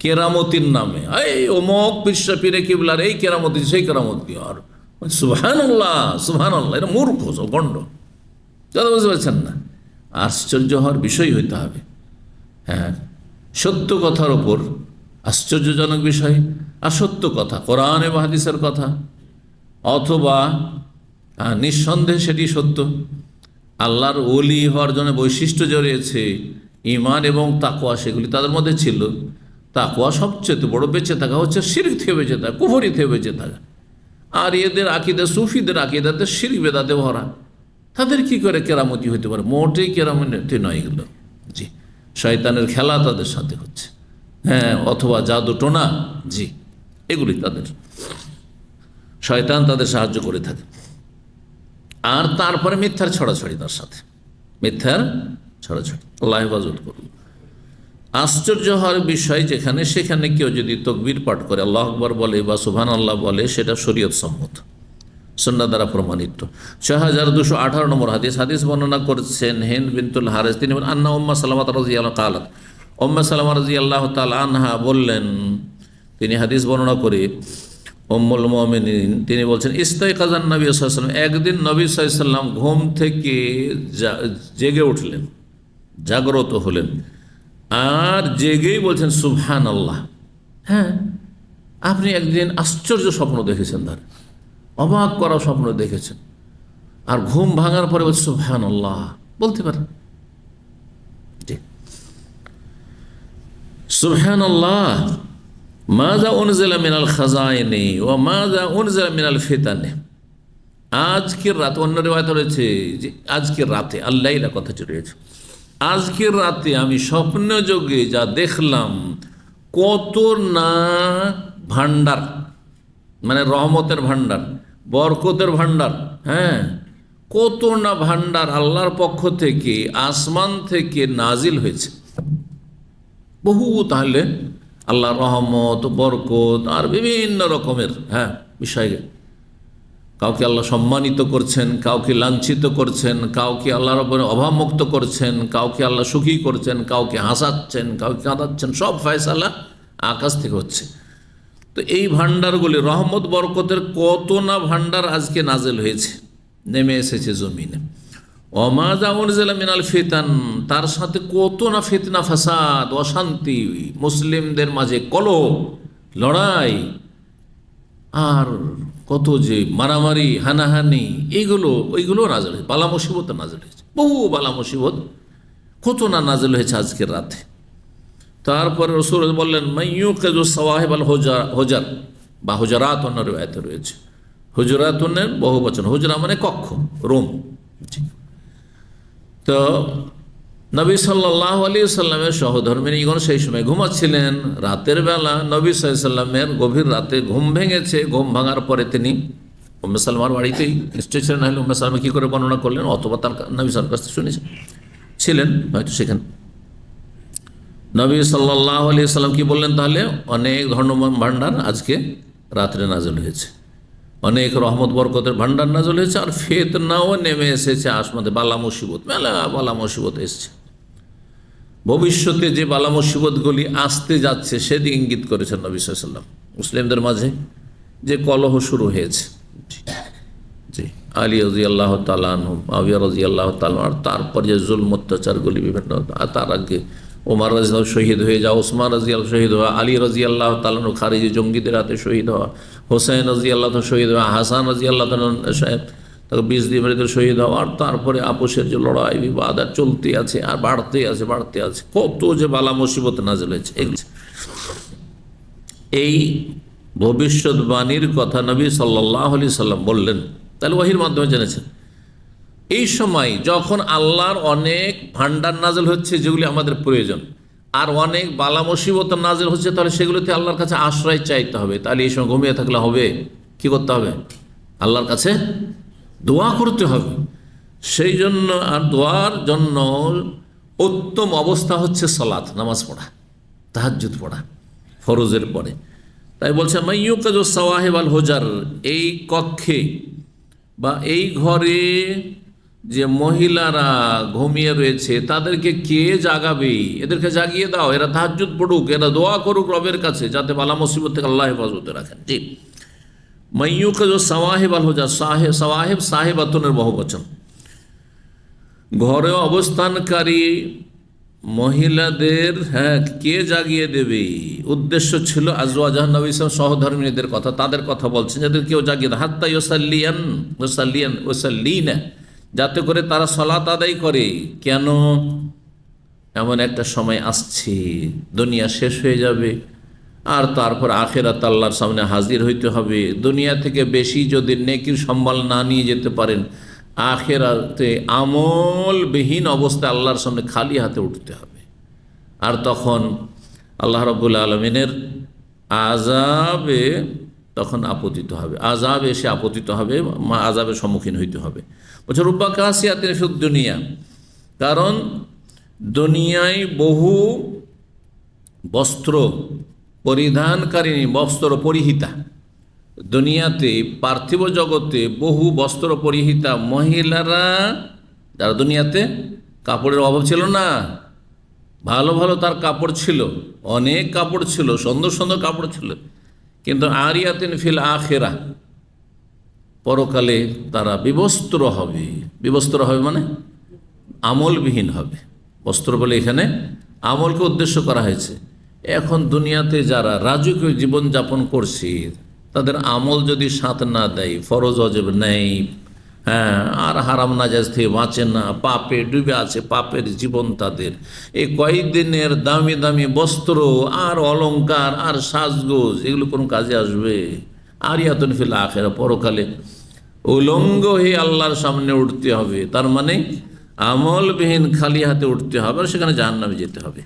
কেরামতির নামে। এই অমুক পীরে কিবলার এই কেরামতি, সেই কেরামতি, আর সুবহানাল্লাহ সুবহানাল্লাহ, এটা মূর্খ, গণ্ড, কথা বুঝতে পারছেন না? আশ্চর্য হওয়ার বিষয় হইতে হবে। হ্যাঁ, সত্য কথার ওপর আশ্চর্যজনক বিষয়, আর সত্য কথা, কোরআন এবং হাদিসের কথা, অথবা নিঃসন্দেহে সেটি সত্য। আল্লাহর ওলি হওয়ার জন্য বৈশিষ্ট্য জড়িয়েছে ঈমান এবং তাকওয়া, সেগুলি তাদের মধ্যে ছিল। তাকওয়া সবচেয়ে বড় বেঁচে থাকা হচ্ছে শিরক থেকে বেঁচে থাকা, কুফরি থেকে বেঁচে থাকা। আর এদের আকীদা, সুফিদের আকীদাতে শিরক বেদাতে ভরা, তাদের কি করে কেরামতি হইতে পারে? মোটেই কেরামতি নয় এগুলো। জি, শয়তানের খেলা তাদের সাথে হচ্ছে, হ্যাঁ, অথবা জাদু টোনা, জি, এগুলি তাদের, শয়তান তাদের সাহায্য করে থাকে। আর তারপরে মিথ্যার ছড়াছড়ি, তার সাথে মিথ্যার ছড়াছড়ি, আল্লাহ হেফাজত করুন। আশ্চর্য হওয়ার বিষয় যেখানে সেখানে কেউ যদি তাকবীর পাঠ করে, আল্লাহু আকবার বলে বা সুবহানাল্লাহ বলে, সেটা শরীয়ত সম্মত, সুন্নাহ দ্বারা প্রমাণিত। 6218 নম্বর হাদিস বর্ণনা করছেন হিন্দ বিনতুল হারিস, তিনি বলেন, আন্না উম্মা সালামা রাদিয়াল্লাহু তাআলা, উম্মে সালামা রাদিয়াল্লাহু তাআলা আনহা বললেন, তিনি হাদিস বর্ণনা করে, উম্মুল মুমিনিন তিনি বলছেন, ইস্তাইকাযান নবী সাল্লাল্লাহু আলাইহি ওয়াসাল্লাম, একদিন নবী সাল্লাল্লাহু আলাইহি ওয়াসাল্লাম ঘুম থেকে জেগে উঠলেন, জাগ্রত হলেন, আর জেগেই বলছেন সুবহানাল্লাহ। হ্যাঁ, আপনি একদিন আশ্চর্য স্বপ্ন দেখেছেন, তার অবাক করা স্বপ্ন দেখেছেন, আর ঘুম ভাঙার পরে বলছে সুবহানাল্লাহ বলতে পারেন। সুবহানাল্লাহ, মাযা উনজিলা মিনাল খাযাইনি ওয়া মাযা উনজিলা মিনাল ফিতানি। আজকের রাত, অন্য রিওয়ায়াতে রয়েছে যে আজকের রাতে, আল্লাইলা কথাটি রয়েছে, আজকের রাতে আমি স্বপ্ন যোগে যা দেখলাম, কত না ভান্ডার, মানে রহমতের ভান্ডার, বরকতের ভান্ডার, হ্যাঁ, কত না ভান্ডার আল্লাহর পক্ষ থেকে, আসমান থেকে নাজিল হয়েছে। বহু তাহলে আল্লাহর রহমত, বরকত আর বিভিন্ন রকমের বিষয়। কাউকে আল্লাহ সম্মানিত করছেন, কাউকে লাঞ্ছিত করছেন, কাউকে আল্লাহর উপরে অভাবমুক্ত করছেন, কাউকে আল্লাহ সুখী করছেন, কাউকে হাসাচ্ছেন, কাউকে কাঁদাচ্ছেন, সব ফয়সালা আকাশ থেকে হচ্ছে। তো এই ভান্ডারগুলি, রহমত বরকতের কত না ভান্ডার আজকে নাজেল হয়েছে, নেমে এসেছে জমিনে। ওয়ামাযা উনজিলা মিনাল ফিতান, তার সাথে কত না ফিতনা, ফাসাদ, অশান্তি, মুসলিমদের মাঝে কলহ, লড়াই, আর কত যে মারামারি, হানাহানি, ওইগুলো নাজেল হয়েছে। বালা মুসিবত নাজেল হয়েছে, বহু বালা মুসিবত কত না নাজেল হয়েছে আজকের রাতে। তারপরে রাসূল বললেন মাইয়ুকিযু সাওয়াহিব আল হুজার বা হুজরাত, অন্য রিওয়ায়াতে রয়েছে হুজরাতুনের বহু বচন, হুজরা মানে কক্ষ, রুম। তো নবী সাল্লাল্লাহু আলাইহি ওয়াসাল্লামের সহধর্মিণীগণ সেই সময় ঘুমাচ্ছিলেন রাতের বেলা। নবী সাল্লাল্লাহু আলাইহি ওয়াসাল্লামের গভীর রাতে ঘুম ভেঙেছে। ঘুম ভাঙার পরে তিনি উম্মে সালমার বাড়িতেই নিশ্চয় ছিলেন, নাহলে উম্মে সালমা কী করে বর্ণনা করলেন, অথবা তার নবী সাল্লাল্লাহু কাছ থেকে শুনেছেন, ছিলেন হয়তো সেখানে। নবী সাল্লাল্লাহু আলাইহি ওয়াসাল্লাম কি বললেন, তাহলে অনেক ধর্ম ভাণ্ডার আজকে রাত্রে নাজল হয়েছে, অনেক রহমত বরকতের ভান্ডার নাজল হয়েছে, আর ফিতনাও নেমে এসেছে আসমানে, বালা মুসিবত, মেলা বালা মুসিবত এসছে। ভবিষ্যতে যে বালা মুসিবতগুলি আসতে যাচ্ছে সেদিকে ইঙ্গিত করেছেন নবী সাল্লাল্লাহু আলাইহি ওয়াসাল্লাম। মুসলিমদের মাঝে যে কলহ শুরু হয়েছে, জি, আলী রাদিয়াল্লাহু তাআলা আনহু, মুআবিয়া রাদিয়াল্লাহু তাআলা, আর তারপর যে জুলম অত্যাচারগুলি বিভিন্ন, তার আগে ওমর রাদিয়াল্লাহু শহীদ হয়ে যাওয়া, ওসমান রাদিয়াল্লাহু শহীদ হওয়া, আলী রাদিয়াল্লাহু তাআলা আনহু খারিজি জঙ্গিদের হাতে শহীদ হওয়া, হোসেন রাদিয়াল্লাহু তাআলা শহীদ হওয়া, হাসান রাদিয়াল্লাহু তাআলা সাহেব তাকে 20 দিয়ে মেরে শহীদ হওয়া, আর তারপরে আপোষের যে লড়াই বিবাদ আর চলতে আছে, আর বাড়তে আছে, কত যে বালা মুসিবত নাযিল হয়েছে। এই ভবিষ্যৎবাণীর কথা নবী সাল্লাল্লাহু আলাইহি সাল্লাম বললেন, তাহলে ওহীর মাধ্যমে জেনেছেন। এই সময় যখন আল্লাহর অনেক ভান্ডার নাজেল হচ্ছে যেগুলি আমাদের প্রয়োজন, আর অনেক বালা মুসিবত নাজেল হচ্ছে, তাহলে সেগুলোতে আল্লাহর কাছে আশ্রয় চাইতে হবে। তাহলে এই সময় ঘুমিয়ে থাকলে হবে, কি করতে হবে? আল্লাহর কাছে দোয়া করতে হবে। সেই জন্য, আর দোয়ার জন্য উত্তম অবস্থা হচ্ছে সালাত, নামাজ পড়া, তাহাজ্জুদ পড়া ফরজের পরে। তাই বলছে মাইয়ুকিযু সাওয়াহিব আল হুজার, এই কক্ষে বা এই ঘরে যে মহিলারা ঘুমিয়ে রয়েছে তাদেরকে কে জাগাবে? এদেরকে জাগিয়ে দাও, এরা তাহাজ্জুদ পড়ুক, এরা দোয়া করুক রবের কাছে, যাতে বালা মুসিবত থেকে আল্লাহ হেফাজতে রাখেন। জি, মাইয়ুকিযু সাওয়াহিব আল হুজার, সাওয়াহিব সাহেবাতুনের বহুবচন। ঘরে অবস্থানকারী মহিলাদের কে জাগিয়ে দেবে? উদ্দেশ্য ছিল আজওয়াজাহ, নবী সাল্লাল্লাহু সহধর্মিনীদের কথা, তাদের কথা বলছেন, যাদের কেউ জাগিয়ে দেয়, হাত্তা ইউসাল্লিয়ান, যাতে করে তারা সালাত আদায় করে। কেন? এমন একটা সময় আসছে, দুনিয়া শেষ হয়ে যাবে, আর তারপর আখিরাত আল্লাহর সামনে হাজির হইতে হবে। দুনিয়া থেকে বেশি যদি নেকির সম্বল না নিয়ে যেতে পারেন, আখিরাতে আমলবিহীন অবস্থায় আল্লাহর সামনে খালি হাতে উঠতে হবে। আর তখন আল্লাহ রাব্বুল আলামিনের আযাবে তখন আপতিত হবে, আযাব এসে আপতিত হবে, আযাবের সম্মুখীন হইতে হবে। বলছে রুব্বা কাসিয়াতিন ফিদ দুনিয়া, কারণ দুনিয়ায় বহু বস্ত্র পরিধানকারিণী, বস্ত্র পরিহিতা, দুনিয়াতে পার্থিব জগতে বহু বস্ত্র পরিহিতা মহিলারা, যারা দুনিয়াতে কাপড়ের অভাব ছিল না, ভালো ভালো তার কাপড় ছিল, অনেক কাপড় ছিল, সুন্দর সুন্দর কাপড় ছিল, কিন্তু আরিয়াতিন ফিল আখিরা, পরকালে তারা বিবস্ত্র হবে। বিবস্ত্র হবে মানে আমলবিহীন হবে। বস্ত্র বলে এখানে আমলকে উদ্দেশ্য করা হয়েছে। এখন দুনিয়াতে যারা রাজকীয় জীবনযাপন করছে তাদের আমল যদি সাথ না দেয়, ফরজ ওয়াজিব নেই, হ্যাঁ, আর হারাম নাজায়েজ থেকে বাঁচে না, পাপে ডুবে আছে, পাপের জীবন তাদের, এই কয়েকদিনের দামি দামি বস্ত্র আর অলংকার আর সাজগোজ এগুলো কোনো কাজে আসবে? আর ইয়াতুন ফিল আখিরা, পরকালে উলঙ্গ হয়ে আল্লাহর সামনে উঠতে হবে, তার মানে আমলবিহীন খালি হাতে উঠতে হবে, আর সেখানে জাহান্নামে যেতে হবে।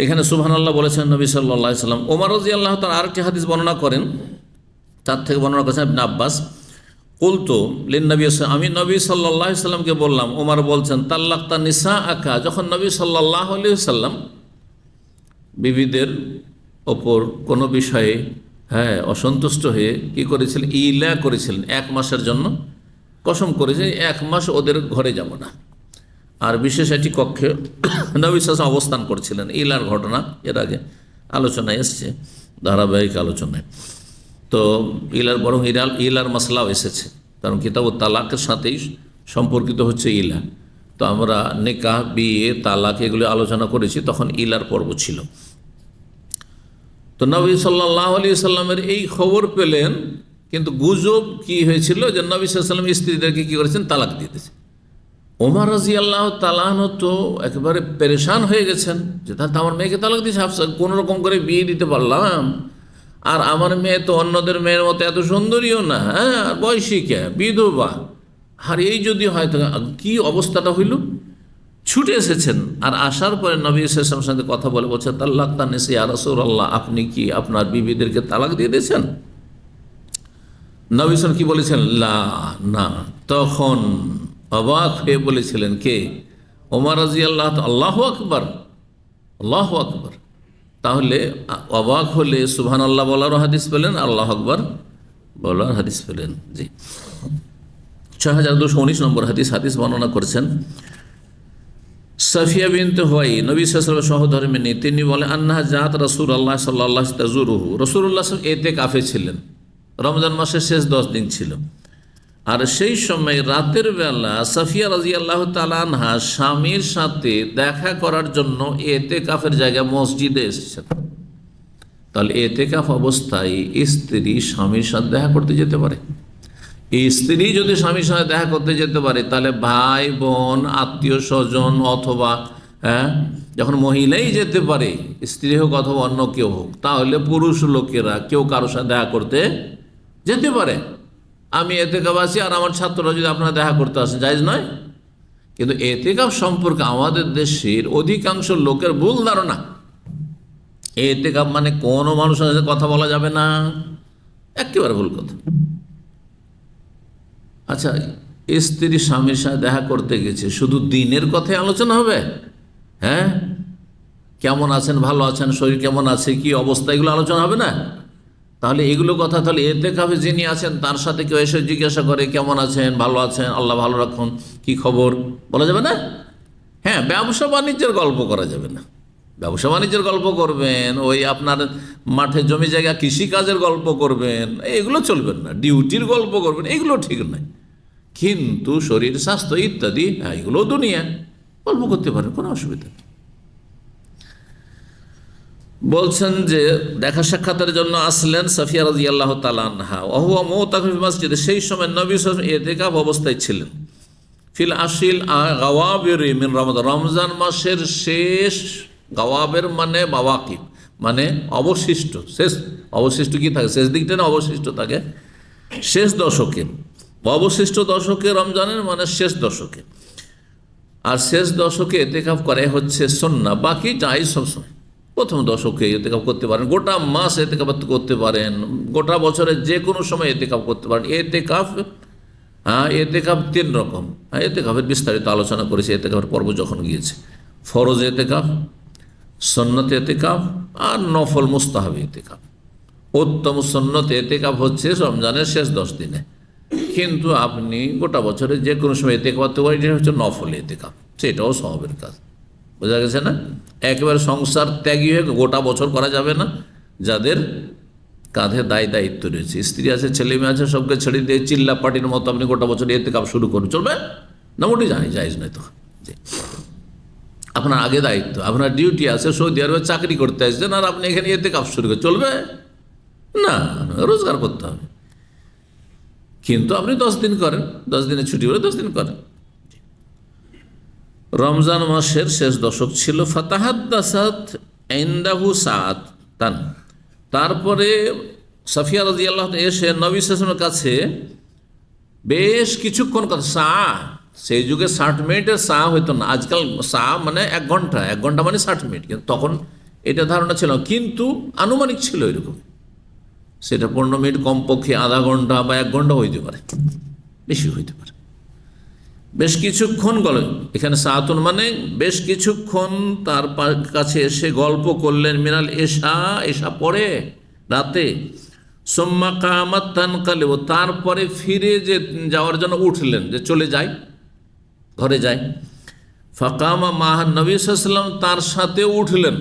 এখানে সুবহানাল্লাহ বলেছেন নবী সাল্লাল্লাহু আলাইহি সাল্লাম। ওমর রাদিয়াল্লাহু তাআলা আরেকটি হাদিস বর্ণনা করেন, তার থেকে বর্ণনা করেছেন ইবনে আব্বাস, কুলতু লিন-নবী, আমি নবী সাল্লাল্লাহু আলাইহি সাল্লামকে বললাম, ওমর বলছেন, তাল্লাকতা নিসাআকা, যখন নবী সাল্লাল্লাহু আলাইহি সাল্লাম বিবিদের ওপর কোনো বিষয়ে অসন্তুষ্ট হয়ে কি করেছিলেন, ইলা করেছিলেন, 1 মাসের জন্য কসম করেছে, 1 মাস ওদের ঘরে যাব না, আর বিশেষ একটি কক্ষে নবী সাল্লাল্লাহু আলাইহি অবস্থান করছিলেন। ইলার ঘটনা এর আগে আলোচনায় এসছে, ধারাবাহিক আলোচনায়। তো ইলার বরং ইলার মাসলাও এসেছে, কারণ কিতাবুত তালাকের সাথেই সম্পর্কিত হচ্ছে ইলা। তো আমরা নিকাহ, বিয়ে, তালাক এগুলো আলোচনা করেছি, তখন ইলার পর্ব ছিল। তো নবী সাল্লাল্লাহু আলাইহি সাল্লামের এই খবর পেলেন, কিন্তু গুজব কি হয়েছিল যে নবী সাল্লাল্লাহু আলাইহি সাল্লাম স্ত্রীদেরকে কি করেছেন, তালাক দিয়ে দিয়েছেন। ওমর রাদিয়াল্লাহু তাআলা আনহু তো একেবারে পেরেশান হয়ে গেছেন যে তাহলে আমার মেয়েকে তালাক দিয়েছে, কোনো রকম করে বিয়ে দিতে পারলাম, আর আমার মেয়ে তো অন্যদের মেয়ের মতো এত সুন্দরীও না, হ্যাঁ, আর বয়সিকা, বিধবা, আর এই যদি হয় তো কী অবস্থাটা হইল। ছুটে এসেছেন, আর আসার পরে নবী সাল্লাল্লাহু আলাইহি ওয়াসাল্লামের সাথে কথা বলে বলছে, তাল্লাকতা নিসা ইয়া রাসূলুল্লাহ, আপনি কি আপনার বিবিদেরকে তালাক দিয়ে দিয়েছেন? নবী সাল্লাল্লাহু কি বলেছেন, লা, না। তখন অবাক হয়ে বলেছিলেন কে? ওমর রাদিয়াল্লাহু তাআলা। আল্লাহু আকবার, আল্লাহু আকবার। তাহলে অবাক হলে সুবহানাল্লাহ বলারও হাদিস পেলেন, আল্লাহু আকবার বলার হাদিস পেলেন। জি, 6219 নম্বর হাদিস বর্ণনা করেছেন সাফিয়া বিনতে হুয়াই, নবী সাল্লাল্লাহু আলাইহি ওয়াসাল্লাম সহধর্মিণী। তিনি বলেন, আন্নাহা জাত রাসূলুল্লাহ সাল্লাল্লাহু আলাইহি ওয়াসাল্লাম তাজুরুহু, রাসূলুল্লাহ সাল্লাল্লাহু আলাইহি ওয়াসাল্লাম এতেকাফে ছিলেন, রমজান মাসের শেষ 10 দিন ছিল। আর সেই সময় রাতের বেলা সাফিয়া রাদিয়াল্লাহু তাআলা আনহা স্বামীর সাথে দেখা করার জন্য এতেকাফের জায়গায় মসজিদে এসেছেন। তাহলে এতেকাফ অবস্থায় স্ত্রী স্বামীর সাথে দেখা করতে যেতে পারে। স্ত্রী যদি স্বামীর সাথে দেখা করতে যেতে পারে, তাহলে ভাই বোন, আত্মীয় স্বজন, অথবা যখন মহিলাই যেতে পারে, স্ত্রী হোক অথবা অন্য কেউ হোক, তাহলে পুরুষ লোকেরা কেউ কারোর সাথে দেখা করতে যেতে পারে। আমি এতেকাফ আছি আর আমার ছাত্ররা যদি আপনারা দেখা করতে আসেন, জায়েজ নয়? কিন্তু এতেকাফ সম্পর্কে আমাদের দেশের অধিকাংশ লোকের ভুল ধারণা, এতেকাফ মানে কোনো মানুষের সাথে কথা বলা যাবে না, একেবারে ভুল কথা। আচ্ছা, স্ত্রী স্বামীর সাথে দেখা করতে গেছে, শুধু দিনের কথাই আলোচনা হবে? হ্যাঁ, কেমন আছেন, ভালো আছেন, শরীর কেমন আছে, কি অবস্থা, এগুলো আলোচনা হবে না? তাহলে এগুলো কথা, তাহলে এতেকাফে যিনি আছেন তার সাথে কেউ এসে জিজ্ঞাসা করে কেমন আছেন, ভালো আছেন, আল্লাহ ভালো রাখুন, কি খবর, বলা যাবে না? হ্যাঁ, ব্যবসা বাণিজ্যের গল্প করা যাবে না। ব্যবসা বাণিজ্যের গল্প করবেন, ওই আপনার মাঠে জমি জায়গা কৃষিকাজের গল্প করবেন, এগুলো চলবেন না। ডিউটির গল্প করবেন, এগুলো ঠিক নয়। কিন্তু শরীর স্বাস্থ্য ইত্যাদি, হ্যাঁ, এগুলো দুনিয়া গল্প করতে পারেন, কোনো অসুবিধা নেই। বলছেন যে দেখা সাক্ষাতের জন্য আসলেন সাফিয়া রাদিয়াল্লাহু তাআলা আনহা, ওয়া হুয়া মুতাকিফ ফিল মসজিদ, সেই সময় নবী সাল্লাল্লাহু আলাইহি ওয়াসাল্লাম ইতিকাফ অবস্থায় ছিলেন। ফিল আশিল গাওয়াবির মিন রমাদান, রমজান মাসের শেষ, গাওয়াবের মানে বাওয়াকিব, মানে অবশিষ্ট, শেষ। অবশিষ্ট কি থাকে? শেষ দিকটা না অবশিষ্ট থাকে, শেষ দশকে, অবশিষ্ট দশকে, রমজানের মানে শেষ দশকে। আর শেষ দশকে ইতিকাফ করে হচ্ছে সুন্নাহ, বাকি যাই সবসময়। প্রথম দশকে ইতিকাফ করতে পারেন, গোটা মাস ইতিকাফ করতে পারেন, গোটা বছরের যে কোনো সময় ইতিকাফ করতে পারেন। ইতিকাফ, ইতিকাফ 3 রকম। ইতিকাফের বিস্তারিত আলোচনা করেছে ইতিকাফের পর্ব যখন গিয়েছে। ফরজ ইতিকাফ, সুন্নত ইতিকাফ, আর নফল মুস্তাহাব ইতিকাফ। উত্তম সুন্নত ইতিকাফ হচ্ছে রমজানের শেষ 10 দিনে, কিন্তু আপনি গোটা বছরে যে কোনো সময় ইতিকাফ করতে পারেন, এটা হচ্ছে নফল ইতিকাফ, সেটাও সওয়াবের কাজ। বোঝা গেছে না? একেবারে সংসার ত্যাগী হয়ে গোটা বছর করা যাবে না। যাদের কাঁধে দায়িত্ব রয়েছে, স্ত্রী আছে, ছেলে মেয়ে আছে, সবকে ছেড়ে দিয়ে চিল্লা পাটির মতো আপনি গোটা বছর ইতিকাফ শুরু করুন, চলবে না? মোটেই জায়েজ নয়। তো আপনার আগে দায়িত্ব, আপনার ডিউটি আছে, সৌদি আরবে চাকরি করতে আসছেন, আর আপনি এখানে ইতিকাফ শুরু করে, চলবে না, রোজগার করতে হবে, কিন্তু আপনি 10 দিন করেন, 10 দিনের ছুটি হলে 10 দিন করেন। রমজান মাসের শেষ দশক ছিল। ফাতাহাদ্দাসাত ইনদাহু সাআতান, তারপরে সাফিয়া রাদিয়াল্লাহু তাআলা এসে নবী সাল্লাল্লাহু আলাইহি ওয়াসাল্লামের কাছে বেশ কিছুক্ষণ কথা। সেই যুগে 60 মিনিটের হইতো না, আজকাল মানে 1 ঘন্টা, 1 ঘন্টা মানে 60 মিনিট, কিন্তু তখন এটা ধারণা ছিল, কিন্তু আনুমানিক ছিল এরকম। সেটা 15 মিনিট, কমপক্ষে আধা ঘন্টা বা 1 ঘন্টা হইতে পারে, বেশি হইতে পারে। বেশ কিছুক্ষণ এখানে সাআতুন মানে বেশ কিছুক্ষণ তার কাছে এসে গল্প করলেন। মিনাল এশা পরে রাতে। সুম্মা কামাত তানকালিবু, তারপরে ফিরে যাওয়ার জন্য উঠলেন, যে চলে যায়, ঘরে যায়। ফাকামা মাহা, নবী সাল্লাল্লাহু আলাইহি ওয়াসাল্লাম তার সাথে উঠলেন,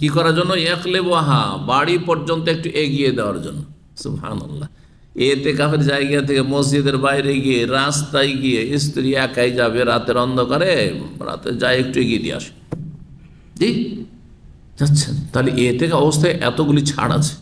কি করার জন্য? ইয়াকলিবুহা, বাড়ি পর্যন্ত একটু এগিয়ে দেওয়ার জন্য। সুবহানাল্লাহ। ইতিকাফের জায়গা থেকে মসজিদের বাইরে গিয়ে, রাস্তায় গিয়ে, স্ত্রী একাই যাবে রাতের অন্ধকারে, রাতে যায় একটু এগিয়ে দিয়ে আসে, জি যাচ্ছেন। তাহলে ইতিকাফ অবস্থায় এতগুলি ছাড় আছে।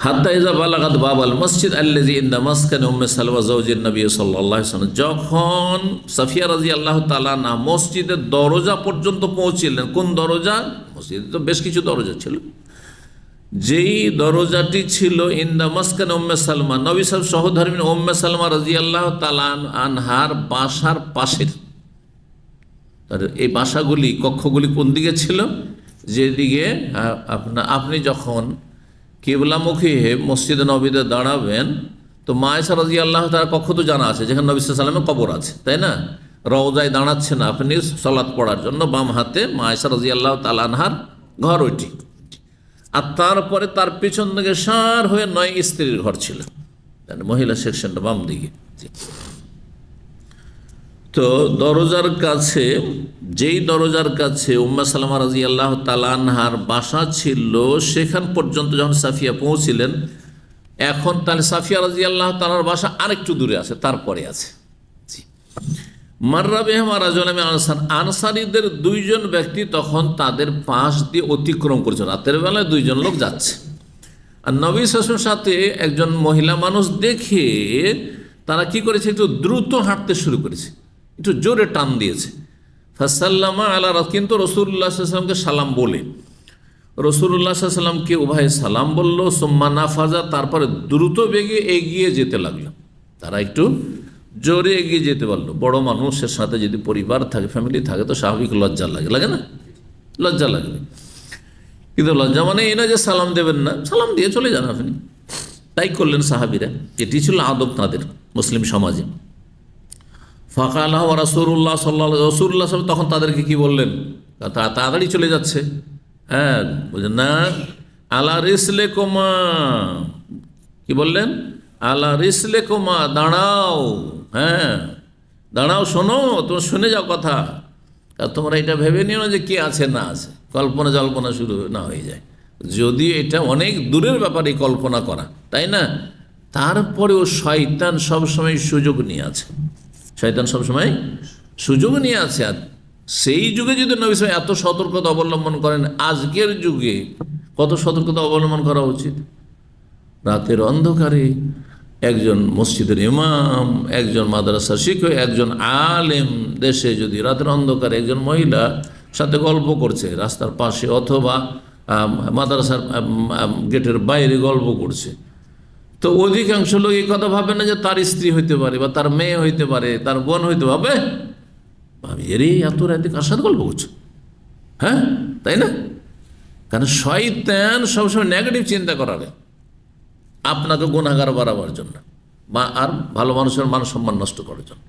হাত্তা ইযা বালাগাত বাবাল মসজিদ আল্লাযী ইনদা মাসকানি উম্মে সালমা যাওজিন নবী সাল্লাল্লাহু আলাইহি ওয়াসাল্লাম, যখন সাফিয়া রাদিয়াল্লাহু তাআলা না মসজিদের দরজা পর্যন্ত পৌঁছলেন। কোন দরজা? মসজিদে তো বেশ কিছু দরজা ছিল, যেই দরজাটি ছিল ইনদা মাসকানি উম্মে সালমা, নবী সাল্লাল্লাহু সহধর্মিণী উম্মে সালমা রাদিয়াল্লাহু তাআলা আনহার বাসার পাশের। এই বাসাগুলি, কক্ষগুলি কোন দিকে ছিল? যেদিকে আপনি যখন কিবলামুখী মসজিদে নবীতে দাঁড়াবেন, তো মা আয়েশা রাদিয়াল্লাহু তাআলার কক্ষ তো জানা আছে, যেখানে নবী সাল্লাল্লাহু আলাইহি ওয়াসাল্লামের কবর আছে, তাই না? রওজায় দাঁড়াচ্ছেন আপনি সালাত পড়ার জন্য, বাম হাতে মা আয়েশা রাদিয়াল্লাহু তাআলা আনহার ঘর ওইটি। আর তারপরে তার পিছন দিকে সার হয়ে 9 স্ত্রীর ঘর ছিল, মহিলা সেকশনটা বাম দিকে। তো দরজার কাছে, যেই দরজার কাছে উম্মে সালামা রাদিয়াল্লাহু তাআলা আনহার বাসা ছিল, সেখান পর্যন্ত যখন সাফিয়া পৌঁছিলেন, এখন তাহলে সাফিয়া রাদিয়াল্লাহু তাআলার বাসা আরেকটু দূরে আছে, তারপরে আছে। মাররা বিহিমা রাজুলান মিন আনসার, আনসারীদের 2 জন ব্যক্তি তখন তাদের পাশ দিয়ে অতিক্রম করেছে। রাতের বেলায় 2 জন লোক যাচ্ছে, আর নবী সাল্লাল্লাহু আলাইহি ওয়াসাল্লামের সাথে একজন মহিলা মানুষ দেখে তারা কি করেছে? একটু দ্রুত হাঁটতে শুরু করেছে, একটু জোরে টান দিয়েছে। ফাসাল্লামা আলা, কিন্তু রাসূলুল্লাহ সাল্লাল্লাহু আলাইহি ওয়াসাল্লামকে সালাম বলে, রাসূলুল্লাহ সাল্লাল্লাহু আলাইহি ওয়াসাল্লামকে উভয়ে সালাম বলল। সুম্মা নাফাজা, তারপরে দ্রুত বেগে এগিয়ে যেতে লাগলো। তারা একটু জোরে এগিয়ে যেতে পারলো। বড় মানুষের সাথে যদি পরিবার থাকে, ফ্যামিলি থাকে, তো স্বাভাবিক লজ্জা লাগে, লাগে না? লজ্জা লাগবে। কিন্তু লজ্জা মানে এই না যে সালাম দেবেন না, সালাম দিয়ে চলে যান আপনি। তাই করলেন সাহাবীরা, এটি ছিল আদব তাদের মুসলিম সমাজে। ফাকালাহ রাসূলুল্লাহ সাল্লাল্লাহু আলাইহি ওয়াসাল্লাম, তখন তাদেরকে কি বললেন? তাড়াতাড়ি চলে যাচ্ছে, হ্যাঁ বুঝলেন না? আলা রিসলিকুমা, কি বললেন? আলা রিসলিকুমা, দাঁড়াও, হ্যাঁ দাঁড়াও, শোনো, তোমরা শুনে যাও কথা। আর তোমরা এটা ভেবে নিও না যে কে আছে না আছে, কল্পনা জল্পনা শুরু না হয়ে যায়। যদি এটা অনেক দূরের ব্যাপারে কল্পনা করা, তাই না? তারপরেও শয়তান সবসময় সুযোগ নিয়ে আছে, শয়তান সবসময় সুযোগ নিয়ে আছে। আর সেই যুগে যদি নবী সাল্লাল্লাহু আলাইহি ওয়াসাল্লাম এত সতর্কতা অবলম্বন করেন, আজকের যুগে কত সতর্কতা অবলম্বন করা উচিত। রাতের অন্ধকারে একজন মসজিদের ইমাম, একজন মাদ্রাসার শিক্ষক, একজন আলেম দেশে যদি রাতের অন্ধকারে একজন মহিলা সাথে গল্প করছে রাস্তার পাশে, অথবা মাদ্রাসার গেটের বাইরে গল্প করছে, তো অধিকাংশ লোক এই কথা ভাবে না যে তার স্ত্রী হইতে পারে, বা তার মেয়ে হইতে পারে, তার বোন হইতে পারে। ভাবি এরে এত রাতে কার সাথে গল্প করছে, হ্যাঁ তাই না? কারণ শয়তান সবসময় নেগেটিভ চিন্তা করাবে আপনাকে গুনাহগার বাড়াবার জন্য, বা আর ভালো মানুষের মান সম্মান নষ্ট করার জন্য।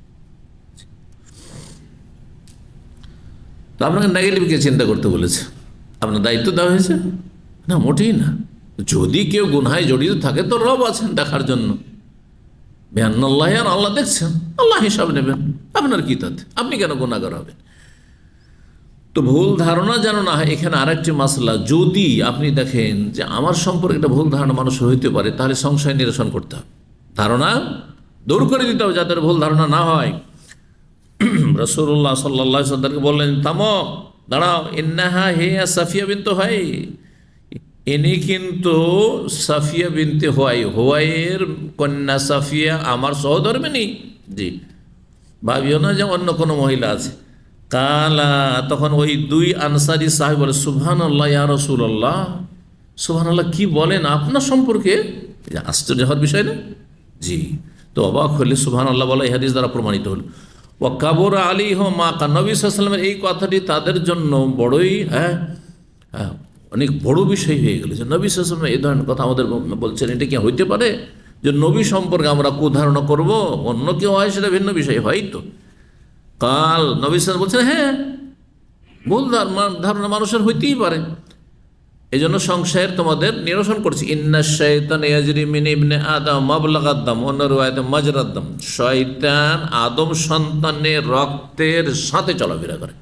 তো আপনাকে নেগেটিভকে চিন্তা করতে বলেছে, আপনার দায়িত্ব দেওয়া হয়েছে না? মোটেই না। যদি কেউ গুনাহে জড়িত থাকে তো রব আছেন দেখার জন্য, বেআনাল্লাহ, আর আল্লাহ দেখছেন, আল্লাহ হিসাব নেবেন। আপনার কি তাতে? আপনি কেন গুনাহগার হবেন? তো ভুল ধারণা যেন না হয়। এখানে আরেকটি মাসলা, যদি আপনি দেখেন যে আমার সম্পর্কে একটা ভুল ধারণা মানুষ হইতে পারে, তাহলে সংশয় নিরসন করতে হবে, ধারণা দূর করে দিতে হবে, যাতে ভুল ধারণা না হয়। রাসূলুল্লাহ সাল্লাল্লাহু আলাইহি ওয়াসাল্লামকে বললেন, থামো, দাঁড়াও, ইন্নাহা হিয়া সাফিয়া বিনতু হুয়াই, ইনি কিন্তু সাফিয়া বিনতে হোয়াইয়ের কন্যা সাফিয়া আমার সহধর্মিনী। জি, ভাবিও না যে অন্য কোনো মহিলা আছে। কালা, তখন ওই দুই আনসারি সাহেব বলে, সুবহানাল্লাহ ইয়া রাসূলুল্লাহ, সুবহানাল্লাহ কি বলেন আপনার সম্পর্কে? আশ্চর্য হওয়ার বিষয় না? জি, তো অবাক হলে সুবহানাল্লাহ বলা এই হাদিস দ্বারা প্রমাণিত হল। ও কাবর আলী হো মা কা, নবী সাল্লাল্লাহু আলাইহি ওয়াসাল্লামের এই কথাটি তাদের জন্য বড়ই অনেক বড় বিষয় হয়ে গেল যে নবী সাল্লাল্লাহু আলাইহি ওয়াসাল্লাম এই ধরনের কথা আমাদের বলছেন। এটা কি হইতে পারে যে নবী সম্পর্কে আমরা কুধারণা করব? অন্য কেউ হয় সেটা ভিন্ন বিষয়, হয়তো। কাল নবী সাল্লাল্লাহু আলাইহি ওয়াসাল্লাম বলছেন, হ্যাঁ, ভুল ধারণা মানুষের হইতেই পারে। এই জন্য সংশয়ের তোমাদের নিরসন করছি। ইন্না শাইতান ইয়াজরি মিন ইবনে আদম মাবলাগাদ দাম, অন্য riwayate মাজরাদ দাম। শয়তান আদম সন্তানের রক্তের সাথে চলাফেরা করে,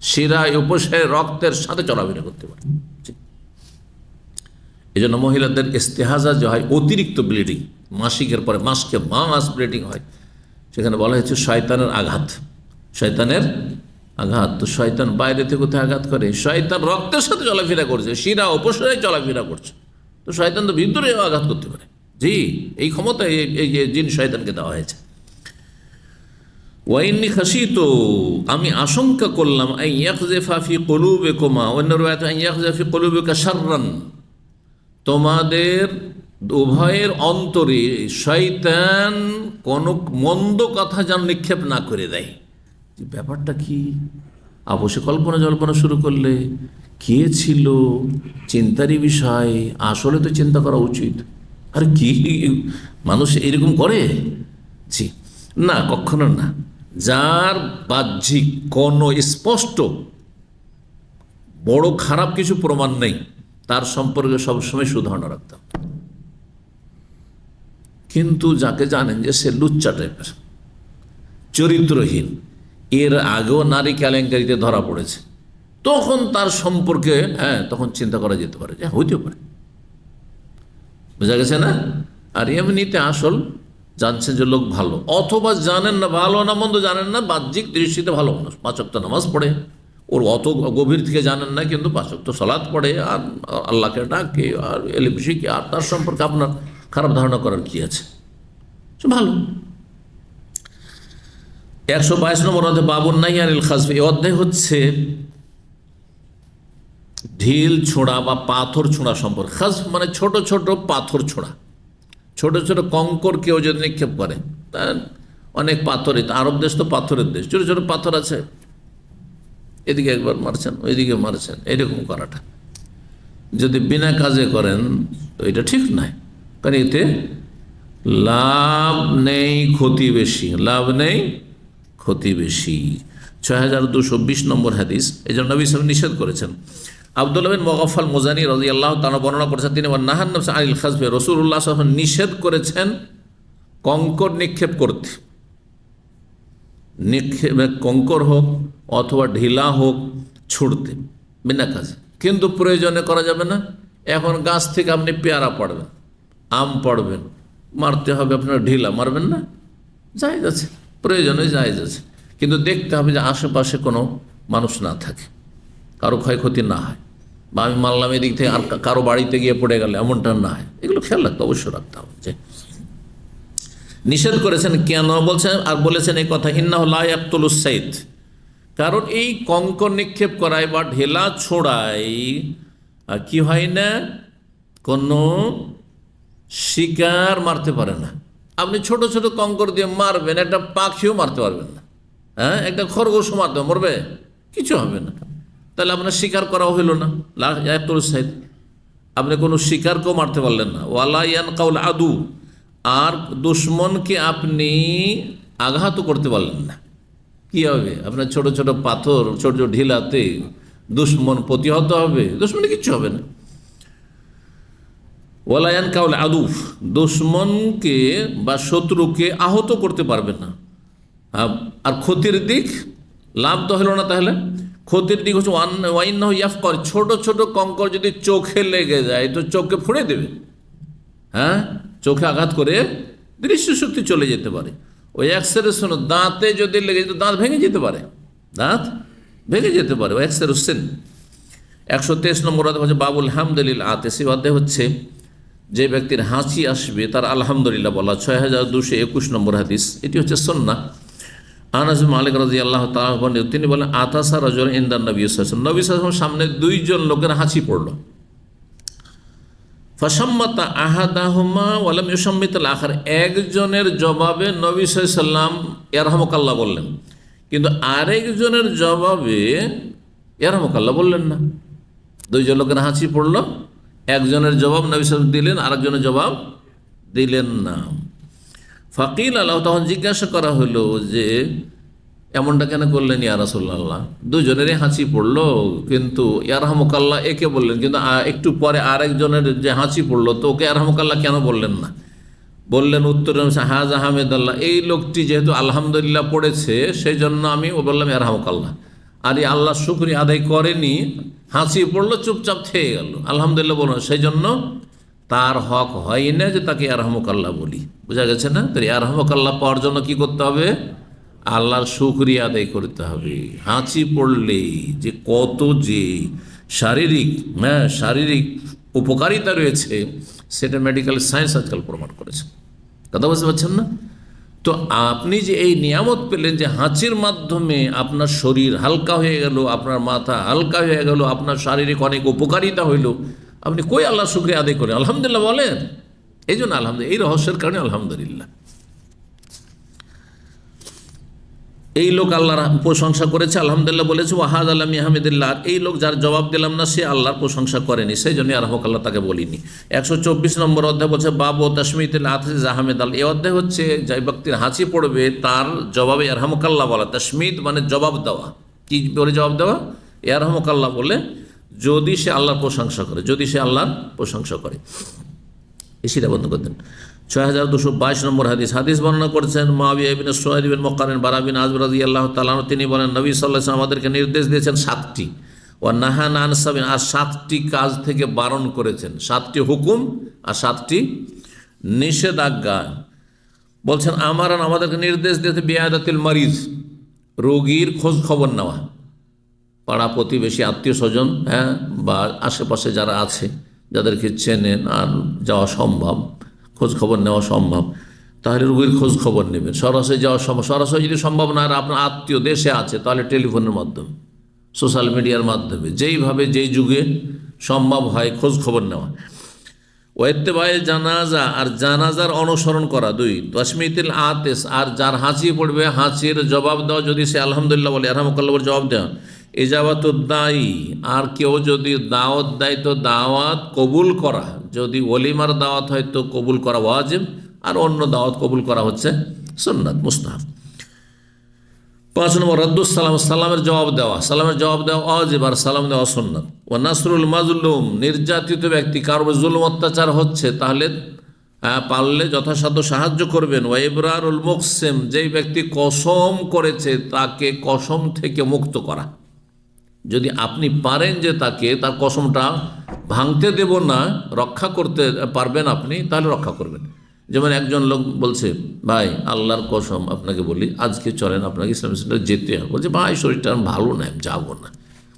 শিরায় উপশে রক্তের সাথে চলাফেরা করতে পারে। এই জন্য মহিলাদের ইস্তেহাজা যে হয়, অতিরিক্ত ব্লিডিং, মাসিকের পরে মাসকে মাস ব্লিডিং হয়, সেখানে বলা হয়েছে শয়তানের আঘাত, শয়তানের আঘাত। তো শয়তান বাইরে থেকে কোথায় আঘাত করে? শয়তান রক্তের সাথে চলাফেরা করছে, শিরা উপশিরায় চলাফেরা করছে, তো শয়তান তো ভিতরেও আঘাত করতে পারে। জি, এই ক্ষমতা এই যে জিন শয়তানকে দেওয়া হয়েছে। ওয়াইন্নি খাসিত, আমি আশঙ্কা করলাম, আন ইয়াকযিফা ফি কুলুবিকুমা, অন্য riwayat আন ইয়াকযিফা ফি কুলুবিকা শাররান, তোমাদের উভয়ের অন্তরে শয়তান কোন মন্দ কথা যেন নিক্ষেপ না করে দেয়। ব্যাপারটা কি? অবশ্যই কল্পনা জল্পনা শুরু করলে কে ছিল, চিন্তারই বিষয়। আসলে তো চিন্তা করা উচিত। আর কি মানুষ এরকম করে? জি না, কখনো না। যার বাহ্যিক কোনো স্পষ্ট বড় খারাপ কিছু প্রমাণ নেই, তার সম্পর্কে সবসময় সুধারণা রাখতাম। কিন্তু যাকে জানেন যে সে লুচ্চা টাইপের, চরিত্রহীন, এর আগেও নারী কেলেঙ্কারিতে ধরা পড়েছে, তখন তার সম্পর্কে তখন চিন্তা করা যেতে পারে যে হইতেও পারে। বোঝা গেছে না? আর এমনিতে আসল জানছেন যে লোক ভালো, অথবা জানেন না, ভালো না মন্দ জানেন না, বাহ্যিক দৃষ্টিতে ভালো মানুষ, 5 ওয়াক্ত নামাজ পড়ে, ওর অত গভীর থেকে জানেন না, কিন্তু 5 ওয়াক্ত সালাত পড়ে, আর আল্লাহকে ডাকে, আর এলিম শিখে, আর তার সম্পর্কে আপনার খারাপ ধারণা করার কি আছে? ভালো। 122 নম্বর অধ্যায় বাবুন নাহি আনিল খাজফি। এই অধ্যায় হচ্ছে ঢিল ছোঁড়া বা পাথর ছোঁড়া সম্পর্কে। খাজফ মানে ছোট ছোট পাথর ছোঁড়া, ছোট ছোট কঙ্কর কেউ যদি নিক্ষেপ করে, তা অনেক পাথরে, আরব দেশ তো পাথরের দেশ, ছোট ছোট পাথর আছে, এদিকে একবার মারছেন, ওইদিকে মারছেন, এরকম করাটা যদি বিনা কাজে করেন তো এটা ঠিক নয়, কারণ এতে লাভ নেই, ক্ষতি বেশি, লাভ নেই, ক্ষতি বেশি। 6220 নম্বর হাদিস। এই জন্য নবী সাল্লাল্লাহু আলাইহি ওয়াসাল্লাম নিষেধ করেছেন। আব্দুল্লাহ বিন মুগাফফাল মুজানি রাদিয়াল্লাহু তাআলা বর্ণনা করেছেন, তিনি নাহান নাফস আনিল খাজফি, রাসূলুল্লাহ সাল্লাল্লাহু আলাইহি ওয়াসাল্লাম নিষেধ করেছেন কঙ্কর নিক্ষেপ করতে। কঙ্কর হোক অথবা ঢিলা হোক, ছুটতে বিনা কাজে, কিন্তু প্রয়োজনে করা যাবে না। এখন গাছ থেকে আপনি পেয়ারা পাড়বেন, আম পাড়বেন, মারতে হবে আপনার ঢিলা, মারবেন না, জায়েজ আছে, প্রয়োজনে জায়েজ আছে, কিন্তু দেখতে হবে যে আশেপাশে কোনো মানুষ না থাকে, কারো ক্ষয়ক্ষতি না হয়, বা আমি মারলাম এদিক থেকে আর কারো বাড়িতে গিয়ে পড়ে গেলে এমনটা না হয়, এগুলো খেয়াল রাখতে অবশ্যই রাখতে হবে। যে নিষেধ করেছেন কেন বলছেন, আর বলেছেন এই কথা, ইন্নাহু লা ইয়াকতুলুস সাইদ, কারণ এই কঙ্কর নিক্ষেপ করায় বা ঢেলা ছোড়াই কি হয় না, কোনো শিকার মারতে পারে না। আপনি ছোট ছোট কঙ্কর দিয়ে মারবেন, একটা পাখিও মারতে পারবেন না, একটা খরগোশও মারতে মরবে, কিছু হবে না, তাহলে আপনার শিকার করা হইল না। লা ইয়াকতুলুস সাইদ, আপনি কোনো শিকারকেও মারতে পারলেন না। ওয়ালা ইয়ানকাউল আদু, আর দুশ্মনকে আপনি আঘাতও করতে পারলেন না। কি হবে? আপনার ছোট ছোট পাথর, ছোট ছোট ঢিলাতে দুশ্মন প্রতিহত হবে? দুশ্মনে কিচ্ছু হবে না। ওয়ালায়ান কাউল আদুফ, দুশ্মনকে বা শত্রুকে আহত করতে পারবে না। আর ক্ষতির দিক, লাভ তো হলো না, তাহলে ক্ষতির দিক হচ্ছে ওয়াইন ইয়াফকর, ছোট ছোট কঙ্কর যদি চোখে লেগে যায় তো চোখকে ফুঁড়ে দেবে, চোখে আঘাত করে দৃষ্টিশক্তি চলে যেতে পারে। ওই এক্সরেশন দাঁতে যদি লেগে যেত, দাঁত ভেঙে যেতে পারে, দাঁত ভেঙে যেতে পারে, ওই এক্সরেশন। 123 নম্বর অধ্যায় হচ্ছে বাবুল হামদুলিল্লাহ আতেসি অধ্যায় হচ্ছে যে ব্যক্তির হাঁচি আসবে তার আলহামদুলিল্লাহ বলা। 6221 নম্বর হাদিস, এটি হচ্ছে সুন্নাহ। আনাস বিন মালিক রাদিয়াল্লাহু তাআলা তিনি বলেন আতাসা রাজুল ইনদান নবী সাল্লাল্লাহু আলাইহি ওয়াসাল্লাম, নবী সাল্লাল্লাহু আলাইহি ওয়াসাল্লামের সামনে দুইজন লোকের হাঁচি পড়ল। ফাসাম্মাতা আহাদাহুমা ওয়া লাম ইউসাম্মিতাল আখার, একজনের জবাবে নবী সাল্লাল্লাহু আলাইহি ওয়াসাল্লাম ইয়ারহামুকাল্লাহ বললেন, কিন্তু আরেকজনের জবাবে ইয়ারহামুকাল্লাহ বললেন না। দুইজন লোকের হাঁচি পড়ল, একজনের জবাব নবী সাল্লাল্লাহু আলাইহি ওয়াসাল্লাম দিলেন, আরেকজনের জবাব দিলেন না। ফাকিল আল্লাহ, তখন জিজ্ঞাসা করা হলো যে এমনটা কেন করলেন ইয়া রাসূলুল্লাহ, দুজনেরই হাঁচি পড়লো কিন্তু ইয়ারহামুকাল্লাহ একে বললেন, কিন্তু একটু পরে আরেকজনের যে হাঁচি পড়লো তো ওকে ইয়ারহামুকাল্লাহ কেন বললেন না? বললেন উত্তরে হাজা হামেদাল্লাহ, এই লোকটি যেহেতু আলহামদুলিল্লাহ পড়েছে সেই জন্য আমি বললাম ইয়ারহামুকাল্লাহ, আর এই আল্লাহ শুকরিয়া আদায় করেনি, হাঁচি পড়লো চুপচাপ থেকে গেল, আলহামদুলিল্লাহ বলল, সেই জন্য তার হক হয় না যে তাকে ইয়ারহামুকাল্লাহ বলি। বোঝা গেছে না? তো ইয়ারহামুকাল্লাহ পাওয়ার জন্য কি করতে হবে? আল্লাহর শুকরিয়া আদায় করতে হবে। হাঁচি পড়লে যে কত যে শারীরিক উপকারিতা রয়েছে সেটা মেডিকেল সায়েন্স আজকাল প্রমাণ করেছে। কথা বুঝতে পারছেন না? তো আপনি যে এই নিয়ামত পেলেন যে হাঁচির মাধ্যমে আপনার শরীর হালকা হয়ে গেল, আপনার মাথা হালকা হয়ে গেল, আপনার শারীরিক অনেক উপকারিতা হইল, আপনি কই আল্লাহর শুকরিয়া আদায় করেন? আলহামদুলিল্লাহ বলেন। এই জন্য আলহামদুলিল্লাহ, এই রহস্যের কারণে আলহামদুলিল্লাহ। এই লোক আল্লাহর প্রশংসা করেছে, আলহামদুলিল্লাহ বলেছে, ওয়াহাদ আল্লাহ আহমেদুল্লাহ, আর এই লোক যার জবাব দিলাম না সে আল্লাহর প্রশংসা করেনি, সেই জন্য আল্লাহ তাকে বলিনি। 124 নম্বর অধ্যায় বলছে বাবু তাসমিতুল আতিস আহমেদ আল, এই অধ্যায় হচ্ছে যে ব্যক্তির হাঁচি পড়বে তার জবাবে ইয়ারহামুকাল্লাহ বলা। তাসমিত মানে জবাব দেওয়া। কি বলে জবাব দেওয়া? ইয়ারহামুকাল্লাহ বলে, যদি সে আল্লাহর প্রশংসা করে, যদি সে আল্লাহর প্রশংসা করে। সেটা বন্ধ করে দেন। 6222 নম্বর হাদিস বর্ণনা করেছেন মুআবিয়া ইবনে সুয়াইদ বিন মুকাররিন বারা বিন আযব রাদিয়াল্লাহু তাআলা আনহু, তিনি বলেন নবী সাল্লাল্লাহু আলাইহি ওয়াসাল্লাম আমাদেরকে নির্দেশ দিয়েছেন 7টি, ওয়া নাহানা আন সাবিন, আর 7টি কাজ থেকে বারণ করেছেন, 7টি হুকুম আর 7টি নিষেধাজ্ঞা। বলছেন আমাদেরকে নির্দেশ দিয়েছে বিয়াদাতিল মারিজ, রোগীর খোঁজ খবর নেওয়া, পাড়া প্রতিবেশী আত্মীয় স্বজন বা আশেপাশে যারা আছে যাদেরকে চেনেন আর যাওয়া সম্ভব, খোঁজ খবর নেওয়া সম্ভব, তাহলে রোগীর খোঁজ খবর নেবেন। সরাসরি যাওয়া সম্ভব, সরাসরি যদি সম্ভব না আর আপনার আত্মীয় দেশে আছে তাহলে টেলিফোনের মাধ্যমে, সোশ্যাল মিডিয়ার মাধ্যমে, যেইভাবে যেই যুগে সম্ভব হয় খোঁজ খবর নেওয়া। ওয়াইত্তেবায়ে জানাজা, আর জানাজার অনুসরণ করা। 2 তাসমিতুল আতিস, আর যার হাঁচি পড়বে হাঁচির জবাব দেওয়া, যদি সে আলহামদুলিল্লাহ বলে ইয়ারহামুকাল্লাহ বলে জবাব দেওয়া। ইজাবাতুদ দাঈ, আর কেউ যদি দাওয়াত দেয় তো দাওয়াত কবুল করা, যদি ওলিমার দাওয়াত হয় তো কবুল করা ওয়াজিব, আর অন্য দাওয়াত কবুল করা হচ্ছে সুন্নাত মুস্তাহাব। 5 নম্বর রাদ্দুস সালাম, সালামের জবাব দেওয়া, সালামের জবাব দেওয়া ওয়াজিব আর সালাম দেওয়া সুন্নাত। ওয়া নাসরুল মাজলুম, নির্যাতিত ব্যক্তি, কারো জুলুম অত্যাচার হচ্ছে তাহলে পারলে যথাসাধ্য সাহায্য করবেন। ওয়া ইবরারুল মুকসিম, যেই ব্যক্তি কসম করেছে তাকে কসম থেকে মুক্ত করা, যদি আপনি পারেন যে তাকে তার কসমটা ভাঙতে দেব না, রক্ষা করতে পারবেন আপনি, তাহলে রক্ষা করবেন। যেমন একজন লোক বলছে ভাই আল্লাহর কসম আপনাকে বলি আজকে চলেন আপনাকে ইসলামিক সেন্টারে যেতে হবে, বলছে ভাই শরীরটা ভালো নয় আমি যাবো না,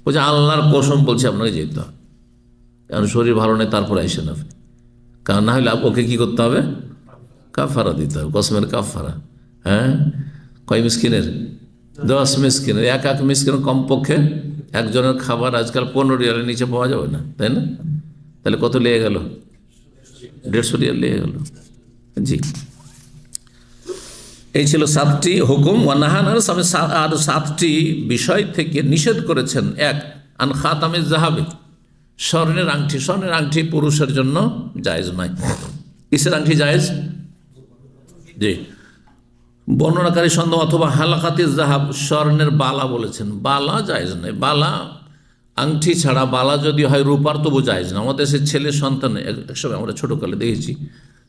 বলছে আল্লাহর কসম বলছে আপনাকে যেতে হবে, কারণ শরীর ভালো নেই তারপরে আসেন আপনি, কারণ না হলে ওকে কী করতে হবে? কাফারা দিতে হবে, কসমের কাফারা। কয় মিসকিনের? 10 মিসকিনের, এক মিসকিনের কমপক্ষে একজনের খাবার আজকাল 15 রিয়ালের নিচে পাওয়া যাবে না, তাই না? তাহলে কত লেগে গেল? 150 রিয়াল লেগে গেল। জি, এই ছিল 7টি হুকুম। ওয়ানাহানার আর 7টি বিষয় থেকে নিষেধ করেছেন। 1 আন খাতামিজ যাহাবি, স্বর্ণের আংটি। স্বর্ণের আংটি পুরুষের জন্য জায়েজ নয়। কিসের আংটি জায়েজ? জি, বর্ণনাকারী সন্দেহ, অথবা হালাকাতি জাহাব, স্বর্ণের বালা বলেছেন, বালা জায়েজ নয়। বালা আংটি ছাড়া বালা যদি হয় রূপার তবু জায়েজ না। আমাদের দেশের ছেলে সন্তান, একসময় আমরা ছোটোকালে দেখেছি,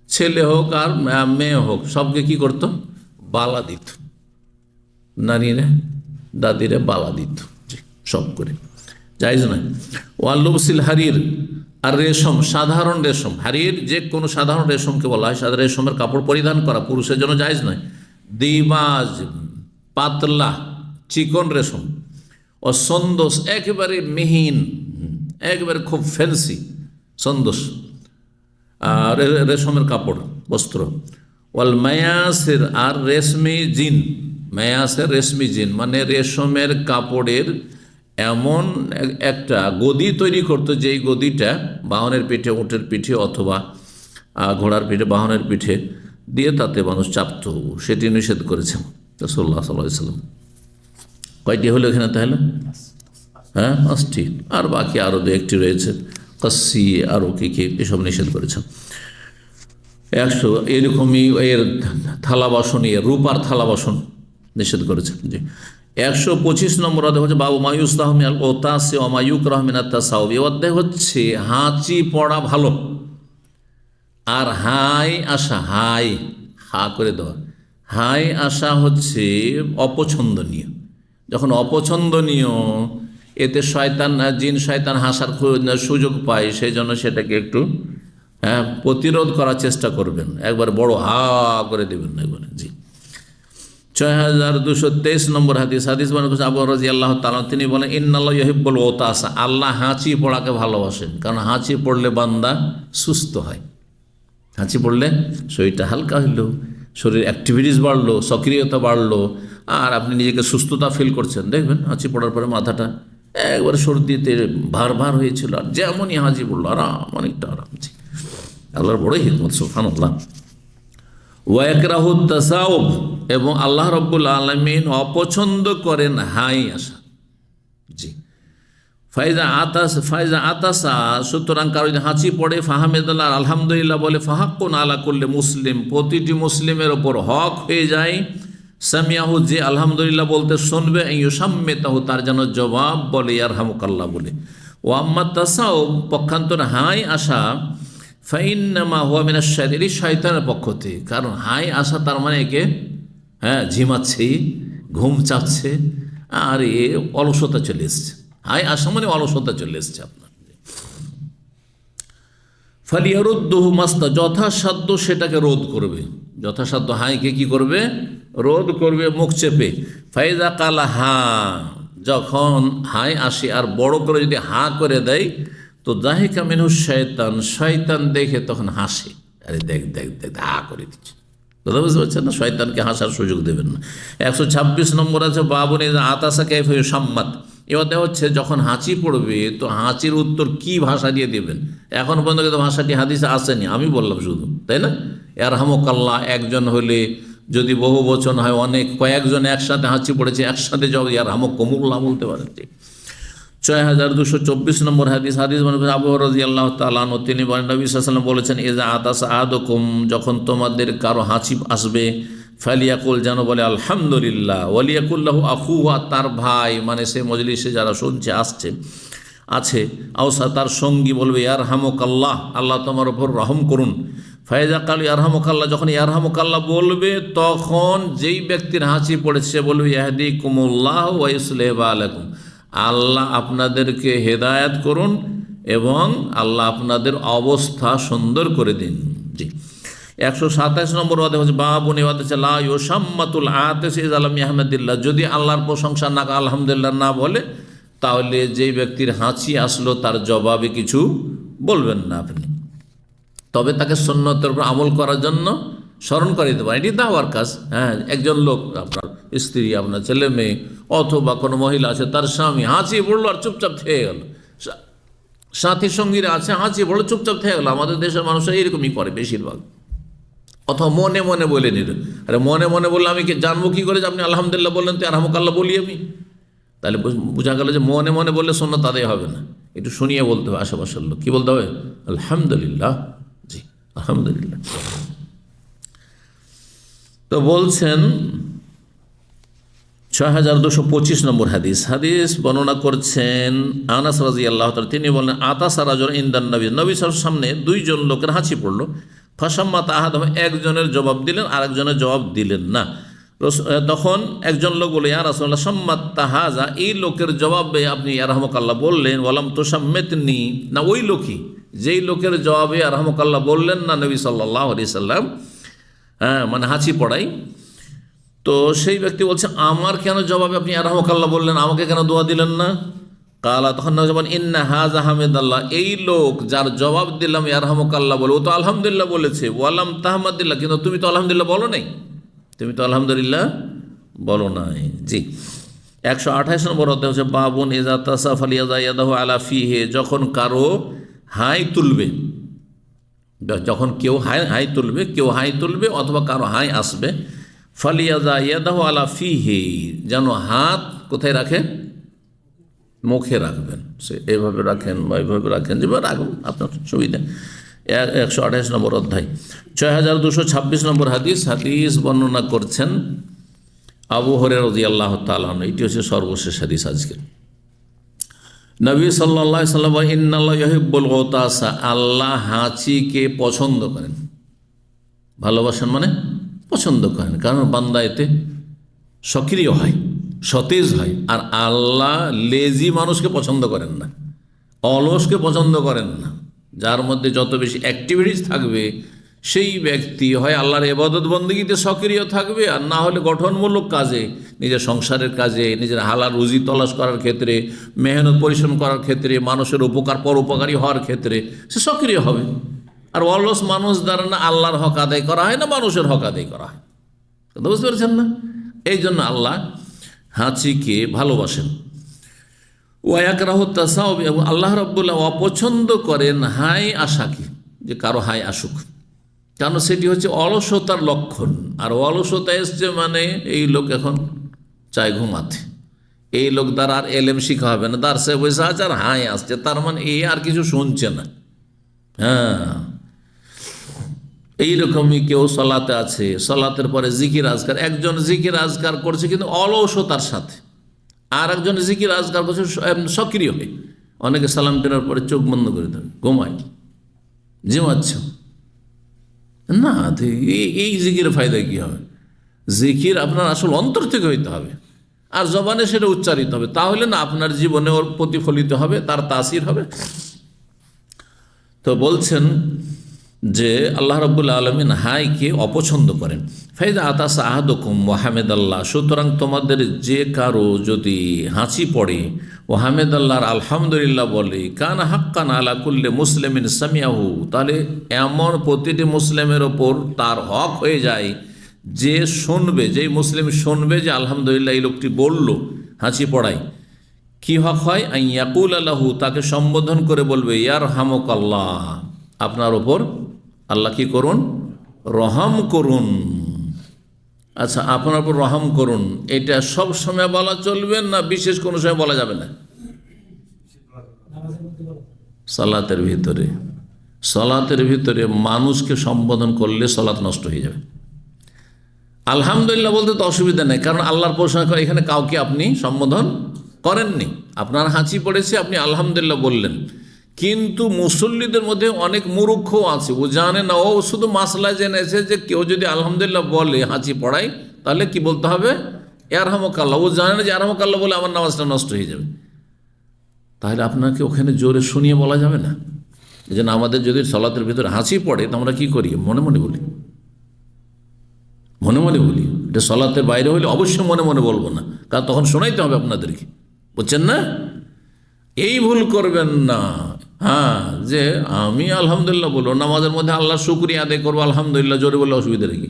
ছেলে হোক আর মেয়ে হোক সবকে কি করতো? বালা দিত, নারীরা দাদিরা বালা দিত, সব করে জায়েজ নয়। ওয়াল্লুবসিল হারির, আর রেশম, সাধারণ রেশম, হারির যে কোনো সাধারণ রেশমকে বলা হয়, সাধারণ রেশমের কাপড় পরিধান করা পুরুষের জন্য জায়েজ নয়। দিবাজ, পাতলা চিকন রেশম। ও সন্দোষ, একেবারে মিহিন, একবারে খুব ফ্যান্সি সন্দোষ, আর রেশমের কাপড় বস্ত্র। ওয়াল মায়াসের, আর রেশমি জিন, মায়াসের রেশমি জিন মানে রেশমের কাপড়ের এমন একটা গদি তৈরি করতো, যেই গদিটা বাহনের পিঠে, উটের পিঠে অথবা ঘোড়ার পিঠে, বাহনের পিঠে দিয়ে তাতে মানুষ চাপত, সেটি নিষেধ করেছেন রাসূলুল্লাহ সাল্লাল্লাহু আলাইহি ওয়াসাল্লাম। কয়টি হলো এখানে তাহলে? হ্যাঁ, 5টি, আর বাকি আরও 2-1টি রয়েছে, কসি আরও কি এসব নিষেধ করেছেন। 100 এরকমই এর থালা বাসন, রূপার থালা বাসন নিষেধ করেছেন। জি, 125 নম্বর অধ্যায় হচ্ছে বাবু মায়ুস্তাহমিয়াল ওতাসে অমায়ুক রহমিনা তাসাউব। এই অধ্যায় হচ্ছে হাঁচি পড়া ভালো, আর হাই আসা, হা করে দেওয়া, হাই আসা হচ্ছে অপছন্দনীয়। যখন অপছন্দনীয়, এতে শয়তান, জিন শয়তান হাসার সুযোগ পায়, সেই জন্য সেটাকে একটু প্রতিরোধ করার চেষ্টা করবেন, একবার বড় হা করে দেবেন না একবারে। জি, 6223 নম্বর হাদিস আবু রাদিয়াল্লাহু তাআলা তিনি বলেন, ইন্নাল্লাহ ইউহিব্বুল ওতাসা, আল্লাহ হাঁচি পড়াকে ভালোবাসেন, কারণ হাঁচি পড়লে বান্দা সুস্থ হয়। হাঁচি পড়লে শরীরটা হালকা হইলো, শরীর অ্যাক্টিভিটিস বাড়লো, সক্রিয়তা বাড়লো, আর আপনি নিজেকে সুস্থতা ফিল করছেন। দেখবেন হাঁচি পড়ার পরে মাথাটা একবারে সর্দিতে ভার হয়েছিল, আর যেমনই হাঁচি পড়লো আরাম, অনেকটা আরাম। আল্লাহর বড় হিকমত, সুবহানাল্লাহ। ওয়াকরাহু তাসাউব, এবং আল্লাহ রাব্বুল আলামিন অপছন্দ করেন হাই আসা। জি, ফাইজা আতাসা, সুতরাং কারো যদি হাঁচি পড়ে, ফাহামেদুল্লাহ, আলহামদুলিল্লাহ বলে, ফাহাক্কুন আলা কুল্লি মুসলিম, প্রতিটি মুসলিমের ওপর হক হয়ে যায়, সামিয়াহু, যে আলহামদুলিল্লাহ বলতে শুনবে, ইউসাম্মিতাহু, তার যেন জবাব বলে ইয়ারহামুকাল্লাহ বলে। ও আম্মা তাসাউব, পক্ষান্তর হাই আসা, ফাইন্নামা হুয়া মিনাশ শাইতান, শয়তানের পক্ষ থেকে। কারণ হাই আসা তার মানে একে ঝিমাচ্ছে, ঘুম চাচ্ছে, আর এ অলসতা চলে এসছে। হাই আসা মানে অলসতা চলে এসছে আপনার। ফালিয়ারুদ্দুহু মাস্তা, যথাসাধ্য সেটাকে রোধ করবে, যথাসাধ্য হাইকে কি করবে? রোধ করবে মুখ চেপে। ফাইজা কালা হা, যখন হাই আসে আর বড় করে যদি হা করে দেয়, তো দাহিকা মিনহু শয়তান, শয়তান দেখে তখন হাসে, আরে দেখ দেখ দেখ হা করে দিচ্ছে। কথা বুঝতে পারছেন না? শয়তানকে হাসার সুযোগ দেবেন না। 126 নম্বর আছে বাবুন আতাসা কাইফা ইউসাম্মাত। এ অধ্যায় হচ্ছে যখন হাঁচি পড়বে, তো হাঁচির উত্তর কি ভাষা দিয়ে দেবেন। এখন পর্যন্ত কিন্তু ভাষাটি হাদিসে আসেনি, আমি বললাম শুধু, তাই না? ইয়ারহামুকাল্লাহ একজন হলে, যদি বহু বচন হয়, অনেক কয়েকজন একসাথে হাঁচি পড়েছে, একসাথে যাও ইয়ারহামুকুমুল্লাহ বলতে পারেন। 6224 নম্বর হাদিস আবু রাদিয়াল্লাহু তাআলা আনহু তিনি বলেন, নবী সাল্লাল্লাহু আলাইহি ওয়াসাল্লাম বলেছেন, ইজা আতাসা আহাদুকুম, যখন তোমাদের কারো হাঁচি আসবে, ফালিয়াকুল, যেন বলে আলহামদুলিল্লাহ, ওয়ালিয়াকুল্লাহু আখুহু, তার ভাই মানে সে মজলিসে যারা শুনছে আছে, আওসা তার সঙ্গী বলবে ইয়ারহামুকাল্লাহ, আল্লাহ তোমার উপর রহম করুন। ফায়জা কাল ইয়ারহামুকাল্লাহ, যখন ইয়ারহামুকাল্লাহ বলবে, তখন যেই ব্যক্তির হাঁচি পড়েছে বলবে ইয়াহদিকুমুল্লাহ ওয়া ইউসলিহু বালাকুম, আল্লাহ আপনাদেরকে হেদায়েত করুন এবং আল্লাহ আপনাদের অবস্থা সুন্দর করে দিন। জি, 127 নম্বর অধ্যায় হচ্ছে বাবুন লা ইউসাম্মাতুল আতিস ইযা লাম ইয়াহমাদিল্লাহ, যদি আল্লাহর প্রশংসা না, আলহামদুলিল্লাহ না বলে, তাহলে যেই ব্যক্তির হাঁচি আসলো তার জবাবে কিছু বলবেন না আপনি, তবে তাকে সুন্নতের উপর আমল করার জন্য স্মরণ করে দিতে পারেন। এটি দাওয়ার কাজ। হ্যাঁ, একজন লোক, আপনার স্ত্রী, আপনার ছেলে মেয়ে, অথবা কোনো মহিলা আছে, তার স্বামী হাঁচি পড়লো আর চুপচাপ থেকে গেল, সাথী সঙ্গীরা আছে, হাঁচি পড়লো চুপচাপ থেকে গেল। আমাদের দেশের মানুষরা এরকমই করে বেশিরভাগ। অথবা মনে মনে বলে নিলেন, আরে মনে মনে বললে আমি কি জানবো কী করে যে আপনি আলহামদুলিল্লাহ বললেন, তো আরহামুকাল্লাহ বলি আমি? তাহলে বোঝা গেল যে মনে মনে বললে সুন্নাত আদায় হবে না, একটু শুনিয়ে বলতে হবে। আশেপাশের লোক কী বলতে হবে? আলহামদুলিল্লাহ। জি, আলহামদুলিল্লাহ। তো বলছেন 6225 নম্বর হাদিস বর্ণনা করছেন আনাস রাদিয়াল্লাহু তাআলা, তিনি বলেন, আতাসা রাজুলুন ইনদান নবী, নবী সাল্লাল্লাহু সামনে দুইজন লোকের হাঁচি পড়লো, ফাসাম্মাত আহাদুহুম, একজনের জবাব দিলেন, আরেকজনের জবাব দিলেন না। তখন একজন লোক বলে, ইয়া রাসূলুল্লাহ সাম্মাত তাহাজা, এই লোকের জবাবে আপনি ইয়ারহামুকাল্লাহ বললেন, ওয়ালাম তুসাম্মিতনি, না ওই লোকই যেই লোকের জবাবে ইয়ারহামুকাল্লাহ বললেন না নবী সাল্লাল্লাহু আলাইহি সাল্লাম, মানে হাঁচি পড়াই। তো সেই ব্যক্তি বলছে, আমার কেন জবাবে আপনি ইয়ারহামুকাল্লাহ বললেন, আমাকে কেন দোয়া দিলেন না? কালা, তখন যেমন ইন্না হাজা হামিদাল্লাহ, এই লোক যার জবাব দিলাম ইয়ারহামুকাল্লাহ বলে, ও তো আলহামদুলিল্লাহ বলেছে, ওয়ালাম তাহমাদিল্লাহ, কিন্তু তুমি তো আলহামদুলিল্লাহ বলো নাই, তুমি তো আলহামদুলিল্লাহ বলো নাই। জি, 128 নম্বর অধ্যায় হচ্ছে বাবুন ইজা তাসাফাল ইয়াদাহু আলা ফিহে, যখন কারো হাই তুলবে, যখন কেউ হাই তুলবে, কেউ হাই তুলবে অথবা কারো হাই আসবে, ফালিয়াজা ইয়াদাহু আলা ফিহে, যেন হাত কোথায় রাখে, মুখে রাখবেন। সে এভাবে রাখেন বা এইভাবে রাখেন, যেভাবে রাখুন আপনার সুবিধা। 128 নম্বর অধ্যায় 6226 নম্বর হাদিস বর্ণনা করছেন আবু হুরায়রা রাদিয়াল্লাহু তাআলা আনহু। এটি হচ্ছে সর্বশেষ হাদিস আজকে। নবী সাল্লাল্লাহু আলাইহি ওয়াসাল্লাম, ইন্নাল্লাহা ইউহিব্বুল গুতাসা, আল্লাহ হাঁচিকে পছন্দ করেন। ভালোবাসেন মানে পছন্দ করেন, কারণ বান্দা এতে সক্রিয় হয়, সতেজ হয়। আর আল্লাহ লেজি মানুষকে পছন্দ করেন না, অলসকে পছন্দ করেন না। যার মধ্যে যত বেশি অ্যাক্টিভিটিস থাকবে সেই ব্যক্তি হয় আল্লাহর ইবাদত বন্দেগীতে সক্রিয় থাকবে, আর না হলে গঠনমূলক কাজে, নিজের সংসারের কাজে, নিজের হালাল রুজি তলাশ করার ক্ষেত্রে, মেহনত পরিশ্রম করার ক্ষেত্রে, মানুষের উপকার পরোপকারী হওয়ার ক্ষেত্রে সে সক্রিয় হবে। আর অলস মানুষ দ্বারা না আল্লাহর হক আদায় করা হয়, না মানুষের হক আদায় করা হয়। কথা বুঝতে পারছেন না? এই জন্য আল্লাহ হাঁচিকে ভালোবাসেন। ওয়াকরাহু তাসাউব, এবং আল্লাহ রাব্বুল অপছন্দ করেন হাই আশাকে, যে কারো হাই আসুক, কারণ সেটি হচ্ছে অলসতার লক্ষণ। আর অলসতা এসছে মানে এই লোক এখন চায় ঘুমাতে, এই লোক দ্বারা আর এলেম শিখা হবে না, দার্সে বসে আছে আর হাই আসছে, তার মানে এই আর কিছু শুনছে না। হ্যাঁ, এইরকমই কেউ সলাতে আছে, সলাতের পরে জিকির আজকার, একজন জিকির আজকার করছে কিন্তু অলসতার সাথে, আর একজন জিকির আজকার করছে সক্রিয় হয়ে। অনেকে সালাম ফেরার পরে চোখ বন্ধ করে দেবে, ঘুমায়, জিমাচ্ছ না। এই জিকির ফায়দা কী হবে? জিকির আপনার আসল অন্তর থেকে হইতে হবে, আর জবানে সেটা উচ্চারিত হবে, তাহলে না আপনার জীবনে ওর প্রতিফলিত হবে, তার তাসির হবে। তো বলছেন যে আল্লাহ রাব্বুল আলামিন হাইকে অপছন্দ করেন। ফাইদা আতাস আহাদুকুম ওয়া হামিদাল্লাহ, সুতরাং তোমাদের যে কারো যদি হাঁচি পড়ে ও হামিদাল্লাহর আলহামদুলিল্লাহ বলে, কান হাক্কান আলা কুল্লি মুসলিমিন সামিয়াহু, তাহলে এমন প্রতিটি মুসলিমের ওপর তার হক হয়ে যায় যে শুনবে, যেই মুসলিম শুনবে যে আলহামদুলিল্লাহ এই লোকটি বলল হাঁচি পড়ায়, কি হক হয়? আন ইয়াকুল লাহু, তাকে সম্বোধন করে বলবে ইয়ারহামুকাল্লাহ, আপনার ওপর আল্লাহ কি করুন? রহম করুন। আচ্ছা, আপনার উপর রহম করুন, এটা সব সময় বলা চলবে না বিশেষ কোনো সময় বলা যাবে না? সালাতের ভিতরে মানুষকে সম্বোধন করলে সালাত নষ্ট হয়ে যাবে। আলহামদুলিল্লাহ বলতে তো অসুবিধা নেই, কারণ আল্লাহর প্রশংসা করে এখানে কাউকে আপনি সম্বোধন করেননি। আপনার হাঁচি পড়েছে, আপনি আলহামদুলিল্লাহ বললেন। কিন্তু মুসল্লিদের মধ্যে অনেক মূর্খ আছে, ও জানে না, ও শুধু মাসলা জেনেছে যে কেউ যদি আলহামদুলিল্লাহ বলে হাঁচি পড়ায় তাহলে কি বলতে হবে? ইয়ারহামুকাল্লাহ। ও জানে না যে ইয়ারহামুকাল্লাহ বলে আমার নামাজটা নষ্ট হয়ে যাবে। তাহলে আপনাকে ওখানে জোরে শুনিয়ে বলা যাবে না। এই জন্য আমাদের যদি সালাতের ভিতরে হাঁচি পড়ে তো আমরা কী করি? মনে মনে বলি, মনে মনে বলি। এটা সালাতের বাইরে হলে অবশ্যই মনে মনে বলবো না, কারণ তখন শোনাইতে হবে আপনাদেরকে, বুঝছেন না? এই ভুল করবেন না। হ্যাঁ, যে আমি আলহামদুলিল্লাহ বলবো, নামাজের মধ্যে আল্লাহর শুকরিয়া আদায় করবো আলহামদুলিল্লাহ, জোরে বলে অসুবিধা রেখে।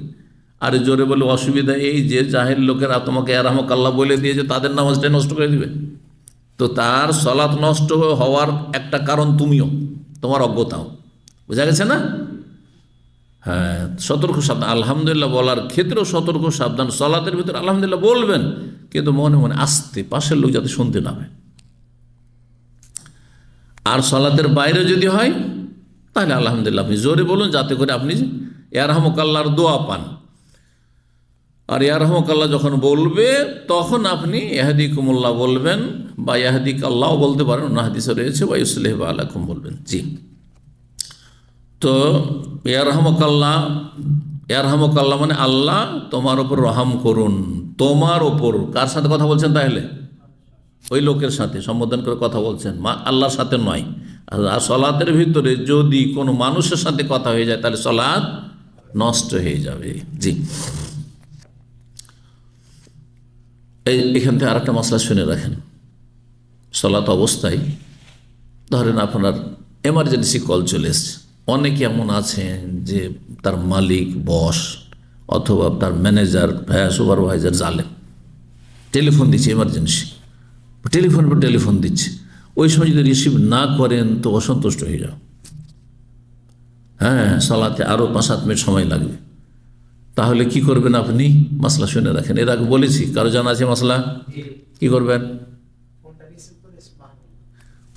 আরে জোরে বলে অসুবিধা এই যে জাহেল লোকেরা তোমাকে ইয়ারহামুকাল্লাহ বলে দিয়েছে, তাদের নামাজটাই নষ্ট করে দিবে। তো তার সালাত নষ্ট হওয়ার একটা কারণ তুমিও, তোমার অজ্ঞতাও। বোঝা গেছে না? হ্যাঁ, সতর্ক সাবধান। আলহামদুলিল্লাহ বলার ক্ষেত্রেও সতর্ক সাবধান। সালাতের ভিতরে আলহামদুলিল্লাহ বলবেন, কিন্তু মনে মনে আস্তে, পাশের লোক যাতে শুনতে না হয়। আর সালাতের বাইরে যদি হয় তাহলে আলহামদুলিল্লাহ আপনি জোরে বলুন, যাতে করে আপনি ইয়ারহামুকাল্লাহর দোয়া পান। আর ইয়ারহামুকাল্লাহ যখন বলবে তখন আপনি ইয়াহদিকুমুল্লাহ বলবেন, বা ইয়াহদিক আল্লাহ বলতে পারেন, অন্য হাদিসে রয়েছে, বা ইউসলিহ আলাইকুম বলবেন। জি, তো ইয়ারহামুকাল্লাহ মানে আল্লাহ তোমার ওপর রহম করুন। তোমার ওপর কার সাথে কথা বলছেন? তাহলে ওই লোকের সাথে সম্বোধন করে কথা বলছেন, আল্লাহর সাথে নয়। আর সলাতের ভিতরে যদি কোনো মানুষের সাথে কথা হয়ে যায় তাহলে সলাত নষ্ট হয়ে যাবে। জি, এখান থেকে আরেকটা মশলা শুনে রাখেন। সালাত অবস্থায় ধরেন আপনার এমার্জেন্সি কল চলে এসছে। অনেকে এমন আছেন যে তার মালিক, বস অথবা তার ম্যানেজার, সুপারভাইজার জালেম, টেলিফোন দিচ্ছে এমার্জেন্সি, টেলিফোন পর টেলিফোন দিচ্ছে। ওই সময় যদি রিসিভ না করেন তো অসন্তুষ্ট হয়ে যাও। হ্যাঁ, সালাতে আরও 5-7 মিনিট সময় লাগবে। তাহলে কি করবেন আপনি? মাসলা শুনে রাখেন, এর আগে বলেছি। কারো জানা আছে মাসলা? কি করবেন?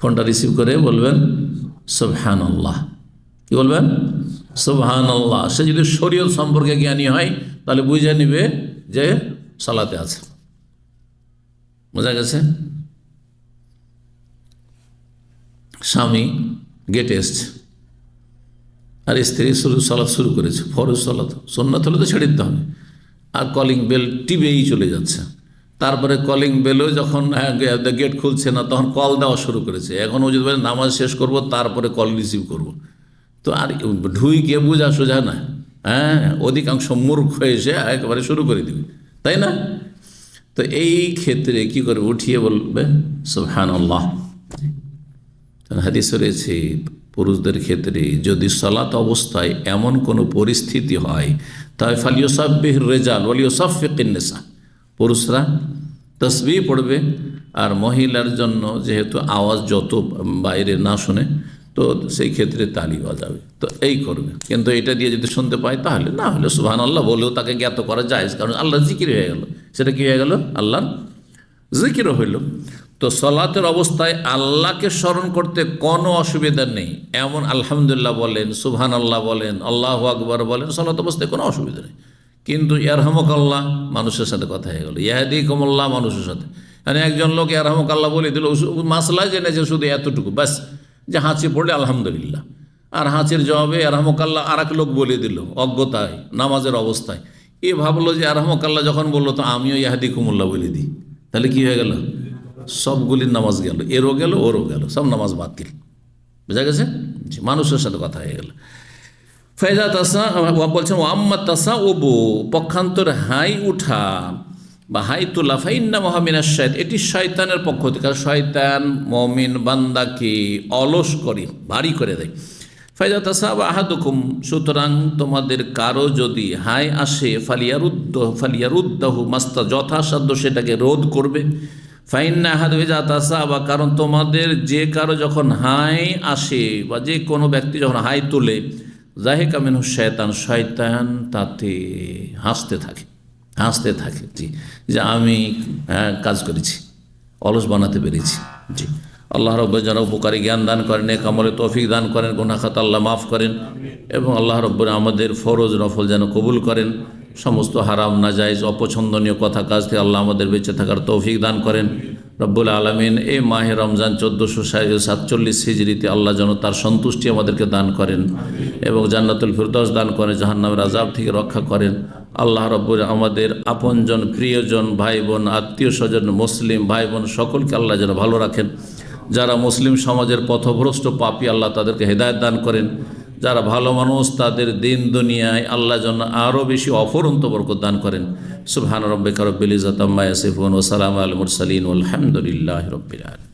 ফোনটা রিসিভ করে বলবেন সুবহানাল্লাহ। কি বলবেন? সুবহানাল্লাহ। সে যদি শরীয়ত সম্পর্কে জ্ঞানী হয় তাহলে বুঝে নিবে যে সালাতে আছে। বোঝা গেছে? স্বামী গেটে এসছে আর স্ত্রী সালাত শুরু করেছে, ফরজ সালাত, সুন্নাত হলে তো ছেড়ে দিতে হবে। আর কলিং বেল টিপেই চলে যাচ্ছে। তারপরে কলিং বেলও যখন গেট খুলছে না তখন কল দেওয়া শুরু করেছে। এখন ও যদি নামাজ শেষ করব তারপরে কল রিসিভ করব, তো আর ঢুই গিয়ে বোঝা সোজা না। হ্যাঁ, অধিকাংশ মূর্খ এসে একেবারে শুরু করে দিবে, তাই না? তো এই ক্ষেত্রে কি করে উঠিয়ে বলবে সুবহানাল্লাহ। হাদিস রয়েছে পুরুষদের ক্ষেত্রে যদি সালাত অবস্থায় এমন কোনো পরিস্থিতি হয় তাই ফালিউসাব্বিহ রিজাল ওয়ালিউসাফফিকিন নিসা, পুরুষরা তাসবিহ পড়বে আর মহিলার জন্য যেহেতু আওয়াজ যত বাইরে না শুনে তো সেই ক্ষেত্রে তালি বাজাবে। তো এই করবে, কিন্তু এটা দিয়ে যদি শুনতে পায় তাহলে, না হলে সুবহানাল্লাহ বলেও তাকে জ্ঞাত করা যায়, কারণ আল্লাহর জিকির হয়ে গেল। সেটা কি হয়ে গেল? আল্লাহর জিকিরও হইল। তো সালাতের অবস্থায় আল্লাহকে স্মরণ করতে কোনো অসুবিধা নেই। এমন আলহামদুলিল্লাহ বলেন, সুবহানাল্লাহ বলেন, আল্লাহু আকবার বলেন, সালাত অবস্থায় কোনো অসুবিধা নেই। কিন্তু ইয়ারহামুকাল্লাহ মানুষের সাথে কথা হয়ে গেল, ইয়াহদিকুমুল্লাহ মানুষের সাথে। মানে একজন লোক ইয়ারহামুকাল্লাহ বলে দিল, মাসলা জেনেছে শুধু এতটুকু ব্যাস, যে হাঁচি পড়লে আলহামদুলিল্লাহ, আর হাঁচির জবাবে ইয়ারহামুকাল্লাহ আর এক লোক বলে দিল অজ্ঞতায় নামাজের অবস্থায়। এ ভাবলো যে ইয়ারহামুকাল্লাহ যখন বললো তো আমিও ইয়াহদিকুমুল্লাহ বলে দিই, তাহলে কি হয়ে গেল? সবগুলির নামাজ গেল, এরও গেল ওরও গেল, সব নামাজ বাতিল। বোঝা গেছে? মানুষের সাথে কথা হয়ে গেল। ফাইজা তাসা বলছেন ওয়াম্মা তাসা ওবু, পক্ষান্তর হাই উঠা বা হাই তোলা, ফাইন্না মহামিনাশ শায়তান, এটি শয়তানের পক্ষ থেকে। শয়তান মুমিন বান্দাকে অলস করে, ভারী করে দেয়। ফাইজা তাসা বা আহাদুকুম, সুতরাং তোমাদের কারো যদি হাই আসে ফালিয়ারুদ্দাহু মাস্তা, যথাসাধ্য সেটাকে রোধ করবে। ফাইন্না আহাদু ইযা তাসাবা, কারণ তোমাদের যে কারো যখন হাই আসে বা যে কোনো ব্যক্তি যখন হাই তোলে, যাহিকা মিনহু শয়তান, শয়তান তাতে হাসতে থাকে জি, যে আমি কাজ করেছি, অলস বানাতে পেরেছি। জি, আল্লাহ রাব্বুল যারা উপকারী জ্ঞান দান করেন, নেক আমলে তৌফিক দান করেন, গুনাহ খাতা আল্লাহ মাফ করেন, এবং আল্লাহ রাব্বুল আমাদের ফরজ নফল যেন কবুল করেন। সমস্ত হারাম নাজায়েজ অপছন্দনীয় কথা কাজ থেকে আল্লাহ আমাদের বেঁচে থাকার তৌফিক দান করেন। রব্বুল আলামিন এই মাহে রমজান 1447 হিজরিতে আল্লাহ যেন তার সন্তুষ্টি আমাদেরকে দান করেন এবং জান্নাতুল ফিরদৌস দান করেন, জাহান্নামের আযাব থেকে রক্ষা করেন। আল্লাহ রব্বুল আমাদের আপনজন, প্রিয়জন, ভাই বোন, আত্মীয় স্বজন, মুসলিম ভাই বোন সকলকে আল্লাহ যেন ভালো রাখেন। যারা মুসলিম সমাজের পথভ্রষ্ট পাপী আল্লাহ তাদেরকে হেদায়েত দান করেন। যারা ভালো মানুষ তাদের দিন দুনিয়ায় আল্লাহ যেন আরও বেশি অফুরন্ত বরকত দান করেন। সুবহান রাব্বিকা রব্বিল ইজ্জাতি আম্মা ইয়াসিফুন ওয়া সালামুন আলাল মুরসালিন ওয়ালহামদুলিল্লাহি রাব্বিল আলামিন।